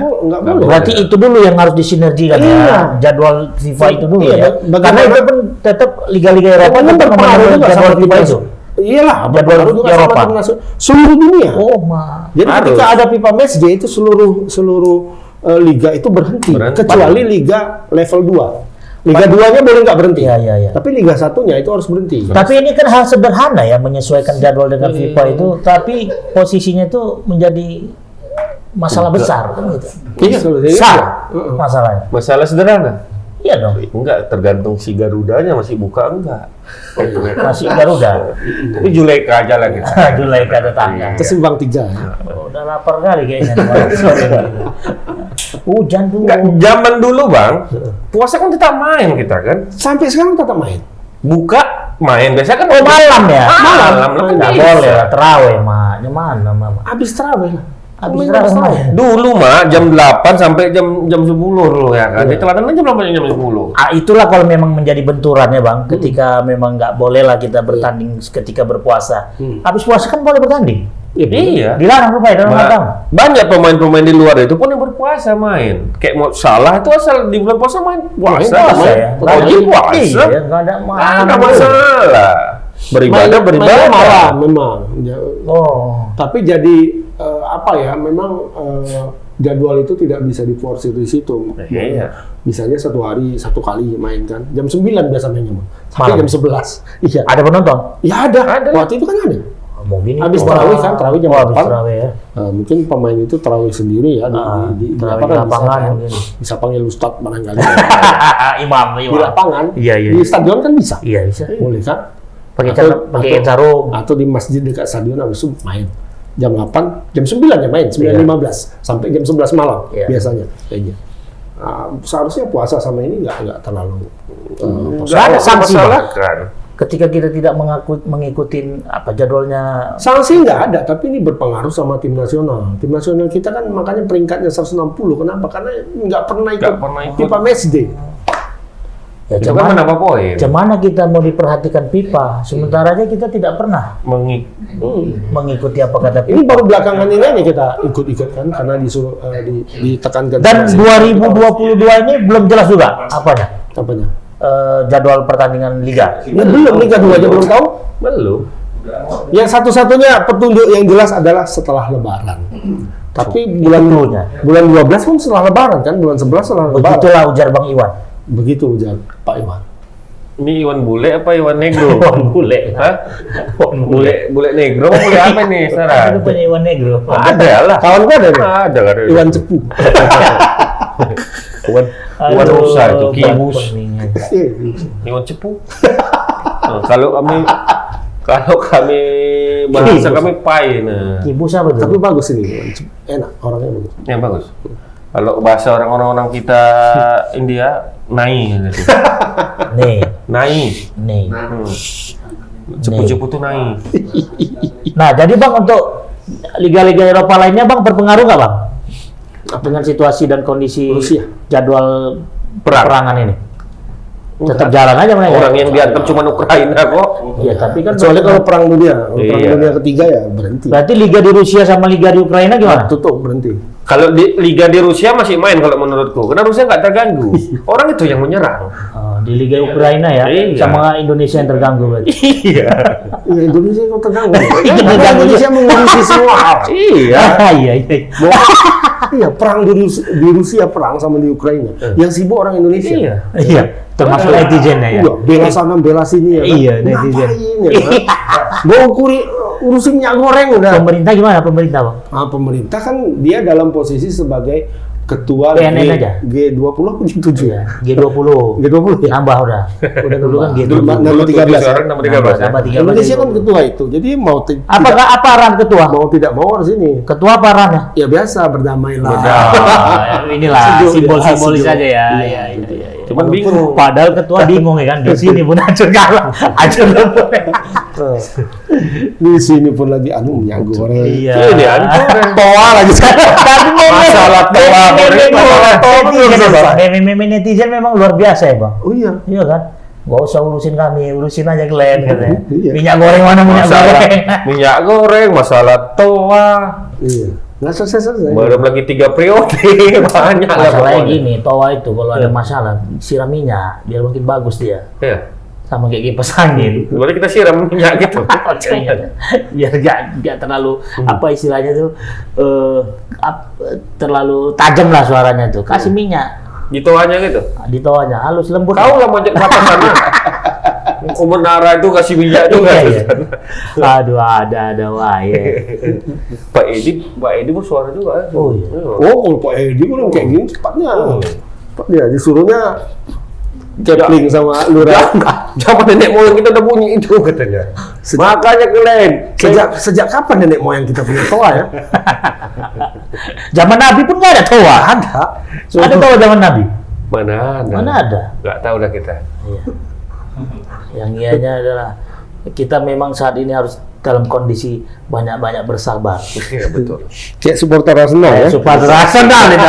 boleh. Berarti itu dulu yang harus disinergikan Iya. ya. Jadwal FIFA itu dulu Iya, ya. bagaimana- Karena itu pun tetap liga-liga Eropa Kan tetap berpengaruh memenuhi juga jadwal sama FIFA timnas. itu. Iyalah, Jadwal berpengaruh juga sama Eropa. timnas seluruh dunia. Oh, ma. Jadi Harus. ketika ada FIFA Match Day itu seluruh liga itu berhenti, kecuali liga level 2. Liga 2-nya boleh nggak berhenti. Iya. Tapi liga 1-nya itu harus berhenti. Tapi ini kan hal sederhana ya menyesuaikan jadwal dengan FIFA itu, tapi posisinya itu menjadi masalah besar kan gitu. Iya, kalau saya Besar iya. masalahnya. Masalah sederhana. Iya dong. Enggak, tergantung si Garudanya masih buka enggak. Masih Garuda. Tapi Juleka aja lah kita. Julai ke tetangga. Kesimbang 3. Oh, udah lapar kali kayaknya. Hujan dulu. Enggak, zaman dulu Bang, puasa kan tetap main kita kan. Sampai sekarang tetap main. Buka, main. Biasanya kan Oh malam ya? Malam. Nggak boleh lah, terawih mah. Gimana mama? Habis terawih lah. Habis Main terawih mah. Dulu mah jam 8 sampai jam 10 dulu ya kan. Di teladan jam 8 jam 10. Ah, itulah kalau memang menjadi benturannya bang, ketika memang nggak boleh lah kita bertanding ketika berpuasa. Habis puasa kan boleh bertanding. Iya. Dilarang rupanya dalam agama. Banyak pemain-pemain di luar itu pun yang berpuasa main. Kayak mau salah itu asal di bulan puasa main puasa. Puasa ya. Wajib puasa. Iya, nggak ada Nggak ada masalah. Beribadah Mainnya malam memang. Oh. Tapi jadi apa ya? Memang jadwal itu tidak bisa diforsir di situ. Iya. Misalnya satu hari satu kali main kan. Jam 9 biasa mainnya Bang. Sampai Malam. jam 11. Iya. Ada penonton? Ya ada. Ada. Waktu itu kan ada. Mungkin Habis itu. tarawih kan, tarawih jam habis 8. tarawih ya. Mungkin pemain itu tarawih sendiri ya di tarawih apa kan, di lapangan bisa, mungkin. bisa panggil ustadz barangkali Imam. di lapangan. Iya. Di stadion kan bisa. Iya bisa. Boleh kan? Pakai sarung. Atau di masjid dekat stadion habis itu main. Jam 8, jam 9 ya main, 9.15 sampai jam 11 malam Iya. biasanya kayaknya. Seharusnya puasa sama ini nggak terlalu Nggak ada sanksi, Bang. masalahkan. Ketika kita tidak mengikuti apa jadwalnya. sanksi nggak ada, tapi ini berpengaruh sama tim nasional. Tim nasional kita kan makanya peringkatnya 160. Kenapa? Karena nggak pernah ikut FIFA Match Day. Ya, Itu kan menambah poin. Cuman kita mau diperhatikan FIFA, sementara aja kita tidak pernah mengikuti apa kata FIFA. Ini baru belakangan ini aja kita ikut-ikut kan karena disuruh ditekankan. Dan sama 2022 ini belum jelas juga apanya. apanya? jadwal pertandingan liga? Ya belum, Liga 2 aja belum tahu. Belum. Yang satu-satunya petunjuk yang jelas adalah setelah Lebaran. Tapi bulan 12 pun setelah Lebaran kan, bulan 11 setelah Lebaran. Begitulah ujar Bang Iwan. Begitu ujar Pak Iwan. Ini Iwan bule apa Iwan negro? Iwan bule. Hah? Bule negro apa bule apa nih sekarang? Itu punya Iwan Negro. Ada lah. Kawan gua ada nih. Ada kan? Iwan Cepu. Iwan rusa itu kibus. Iya. Iwan cepu. Nah, kalau kami bahasa kami pai. Nah, Kibus apa tuh? Tapi bagus ini, Iwan Cepu. Enak, orangnya bagus. yang bagus. Kalau bahasa orang kita India, nai gitu. Nih, Nai. nih. Cepu-cepu tuh nai. Nah, jadi Bang untuk liga-liga Eropa lainnya Bang berpengaruh nggak Bang? Dengan situasi dan kondisi Rusia. jadwal Perang. perangan ini? Tetap jalan aja mereka. Orang yang diantar cuma Ukraina kok. Iya, tapi kan Kecuali kalau perang dunia, kalau perang Iya. dunia ketiga ya berhenti. berarti liga di Rusia sama liga di Ukraina gimana? Tutup, berhenti. Kalau di liga di Rusia masih main kalau menurutku, karena Rusia nggak terganggu. Orang itu yang menyerang. Oh, di liga Ukraina ya, Iya. sama Indonesia yang terganggu berarti. Iya. Iya, Indonesia kok terganggu. Terganggu. Indonesia mengurusi semua hal. Iya. Iya, iya. Iya, perang di Rusia perang sama di Ukraina. Yang sibuk orang Indonesia. Iya. Iya, termasuk netizennya ya. Iya, bela sana bela sini ya. Kan? Iya, netizen. Ngapain ya? Kan? Gua urusin minyak goreng udah. Pemerintah gimana pemerintah Bang? Nah, pemerintah kan dia dalam posisi sebagai ketua PNN aja? G20 apa G7 ya? G20. G20 ya? Nambah udah. Udah dulu kan G20. Nambah 13 ya? Sekarang nama 13 ya. Nambah 13. Indonesia kan ketua itu. Jadi mau Apakah apa arahan ketua? mau tidak mau harus ini. Ketua apa arahannya? Ya biasa berdamailah. Inilah Sejuk, simbol-simbolis sejuk. aja ya. Iya, Iya. Cuman bingung. Padahal ketua bingung ya kan, di sini pun hancur kalah, hancur lembut. Di sini pun lagi minyak goreng. Iya. Ini hancur. Toa lagi Tapi Masalah toa, meme netizen memang luar biasa ya Bang. Oh iya. Iya kan? Gak usah urusin kami, urusin aja Glenn katanya. Iya. Minyak goreng mana minyak goreng? Minyak goreng, masalah toa. Iya. Nggak selesai. Belum lagi 3 periode, banyak lah Masalahnya pokoknya. gini, toa itu kalau ada masalah siram minyak biar makin bagus dia. Iya. Sama kayak kipas angin. Berarti kita siram minyak gitu. Biar gak terlalu apa istilahnya tuh terlalu tajam lah suaranya tuh. Kasih minyak Gitu aja gitu. di toanya halus lembut. Kau lah manjat ke atas sana. Kau menara itu kasih minyak juga. Iya, iya. Aduh ada wae. Pak Edi bersuara juga. Oh iya. Oh, kalau Pak Edi kan kayak gini cepatnya. Pak dia disuruhnya kepling sama lurah. Zaman nenek moyang kita udah bunyi itu katanya. Makanya kalian Sejak kapan nenek moyang kita punya toa ya? Zaman Nabi pun nggak ada toa. Ada. Ada toa zaman Nabi? mana ada? Mana ada? Nggak tahu dah kita. Iya. Yang ianya adalah kita memang saat ini harus dalam kondisi banyak-banyak bersabar. Iya betul. Kayak supporter Arsenal ya. Supporter Arsenal itu.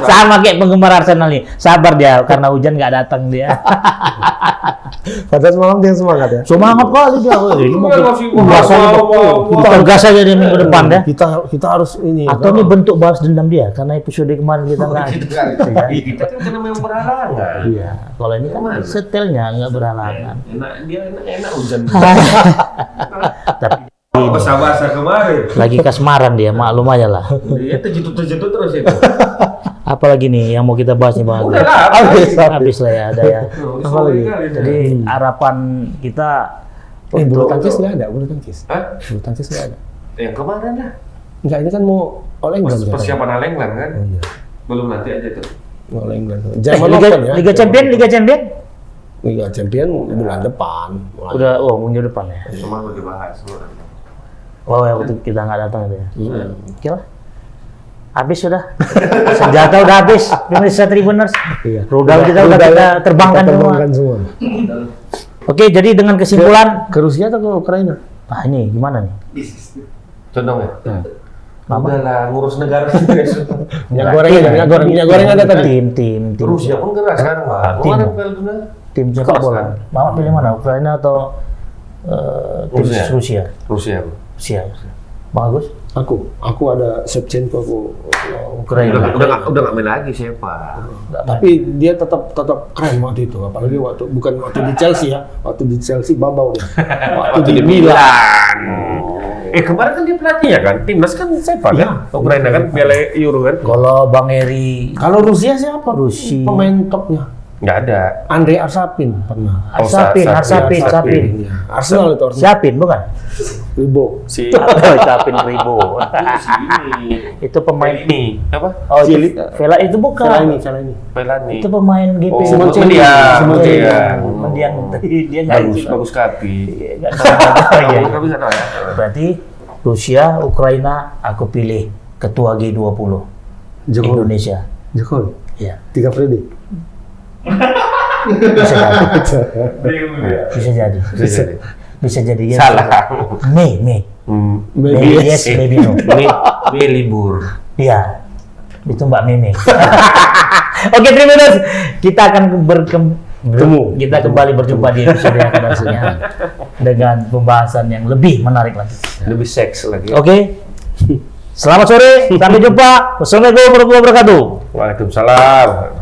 Sama kayak penggemar Arsenal nih. Sabar dia karena hujan nggak datang dia. Padahal semalam dia semangat ya. Semangat kali dia. Ini mau Gas kita gas aja di minggu depan ya. Kita harus ini. Atau ini bentuk balas dendam dia karena episode kemarin kita nggak. Kita kan karena memang berhalangan. Iya. Kalau ini kan setelnya nggak berhalangan. Enak hujan. Tapi Basah-basah kemarin. lagi kasmaran dia, maklum aja lah. Dia terjatuh terus itu. Apalagi nih yang mau kita bahas nih Bang? Udah lah, Habis lah ya ada ya. Jadi harapan kita bulu tangkis nggak ada, bulu tangkis. Hah? Bulu tangkis nggak ada. Yang kemarin lah. Enggak, ini kan mau All England. Persiapan All England kan? Oh iya. Belum nanti aja tuh. All England. Zaman Liga, Open ya. Liga Champion. Liga Champion bulan depan. Mulai. Udah, minggu depan ya. Cuma mau dibahas. Oh ya, waktu kita nggak datang itu ya. Oke lah. Habis sudah. Senjata udah habis. Pemirsa Tribuners. Iya. Rudal kita udah kita terbangkan semua. Oke, jadi dengan kesimpulan. Ke Rusia atau ke Ukraina? Ah ini gimana nih? Condong ya? Mama. Udah lah, ngurus negara. Minyak goreng ada tadi. Tim. Rusia pun keras sekarang, Pak. Tim. Kemarin Piala Dunia. Tim sepak bola. Mama pilih mana? Ukraina atau tim Rusia? Rusia. Rusia. Bang Agus? Aku ada Shevchenko, Ukraina. Udah nggak main lagi siapa? tapi dia tetap keren waktu itu, apalagi bukan waktu di Chelsea ya, waktu di Chelsea babau dia. Waktu di Milan. Kemarin kan dia pelatih ya kan? Timnas kan siapa kan? Ukraina kan Piala Euro kan? Kalau Bang Eri Kalau Rusia siapa? Rusia. Pemain topnya. Nggak ada. Andre Arsapin pernah. Arsapin. Iya. Arsenal itu Arsenal. Siapin bukan? Ribo. Si Siapin Ribo. Itu pemain ini apa? Oh, itu Vela itu bukan. Fellaini. Pelani. Itu pemain GP. Simon Celi. Mendiang dia nggak Bagus Kapi. nggak tahu ya. Kapi nggak tahu ya. Berarti Rusia, Ukraina, aku pilih ketua G20 Jokowi. Indonesia. Jokowi. Iya, 3 periode. bisa jadi. Bisa jadi. Ya. Salah. Mei. Maybe yes, maybe no. Mei libur. Iya, itu Mbak Meme. Oke, terima kasih. Kita akan kita kembali berjumpa di episode yang akan datang dengan pembahasan yang lebih menarik lagi. Lebih seks lagi. Oke. Selamat sore, sampai jumpa. Wassalamualaikum warahmatullahi wabarakatuh. Waalaikumsalam.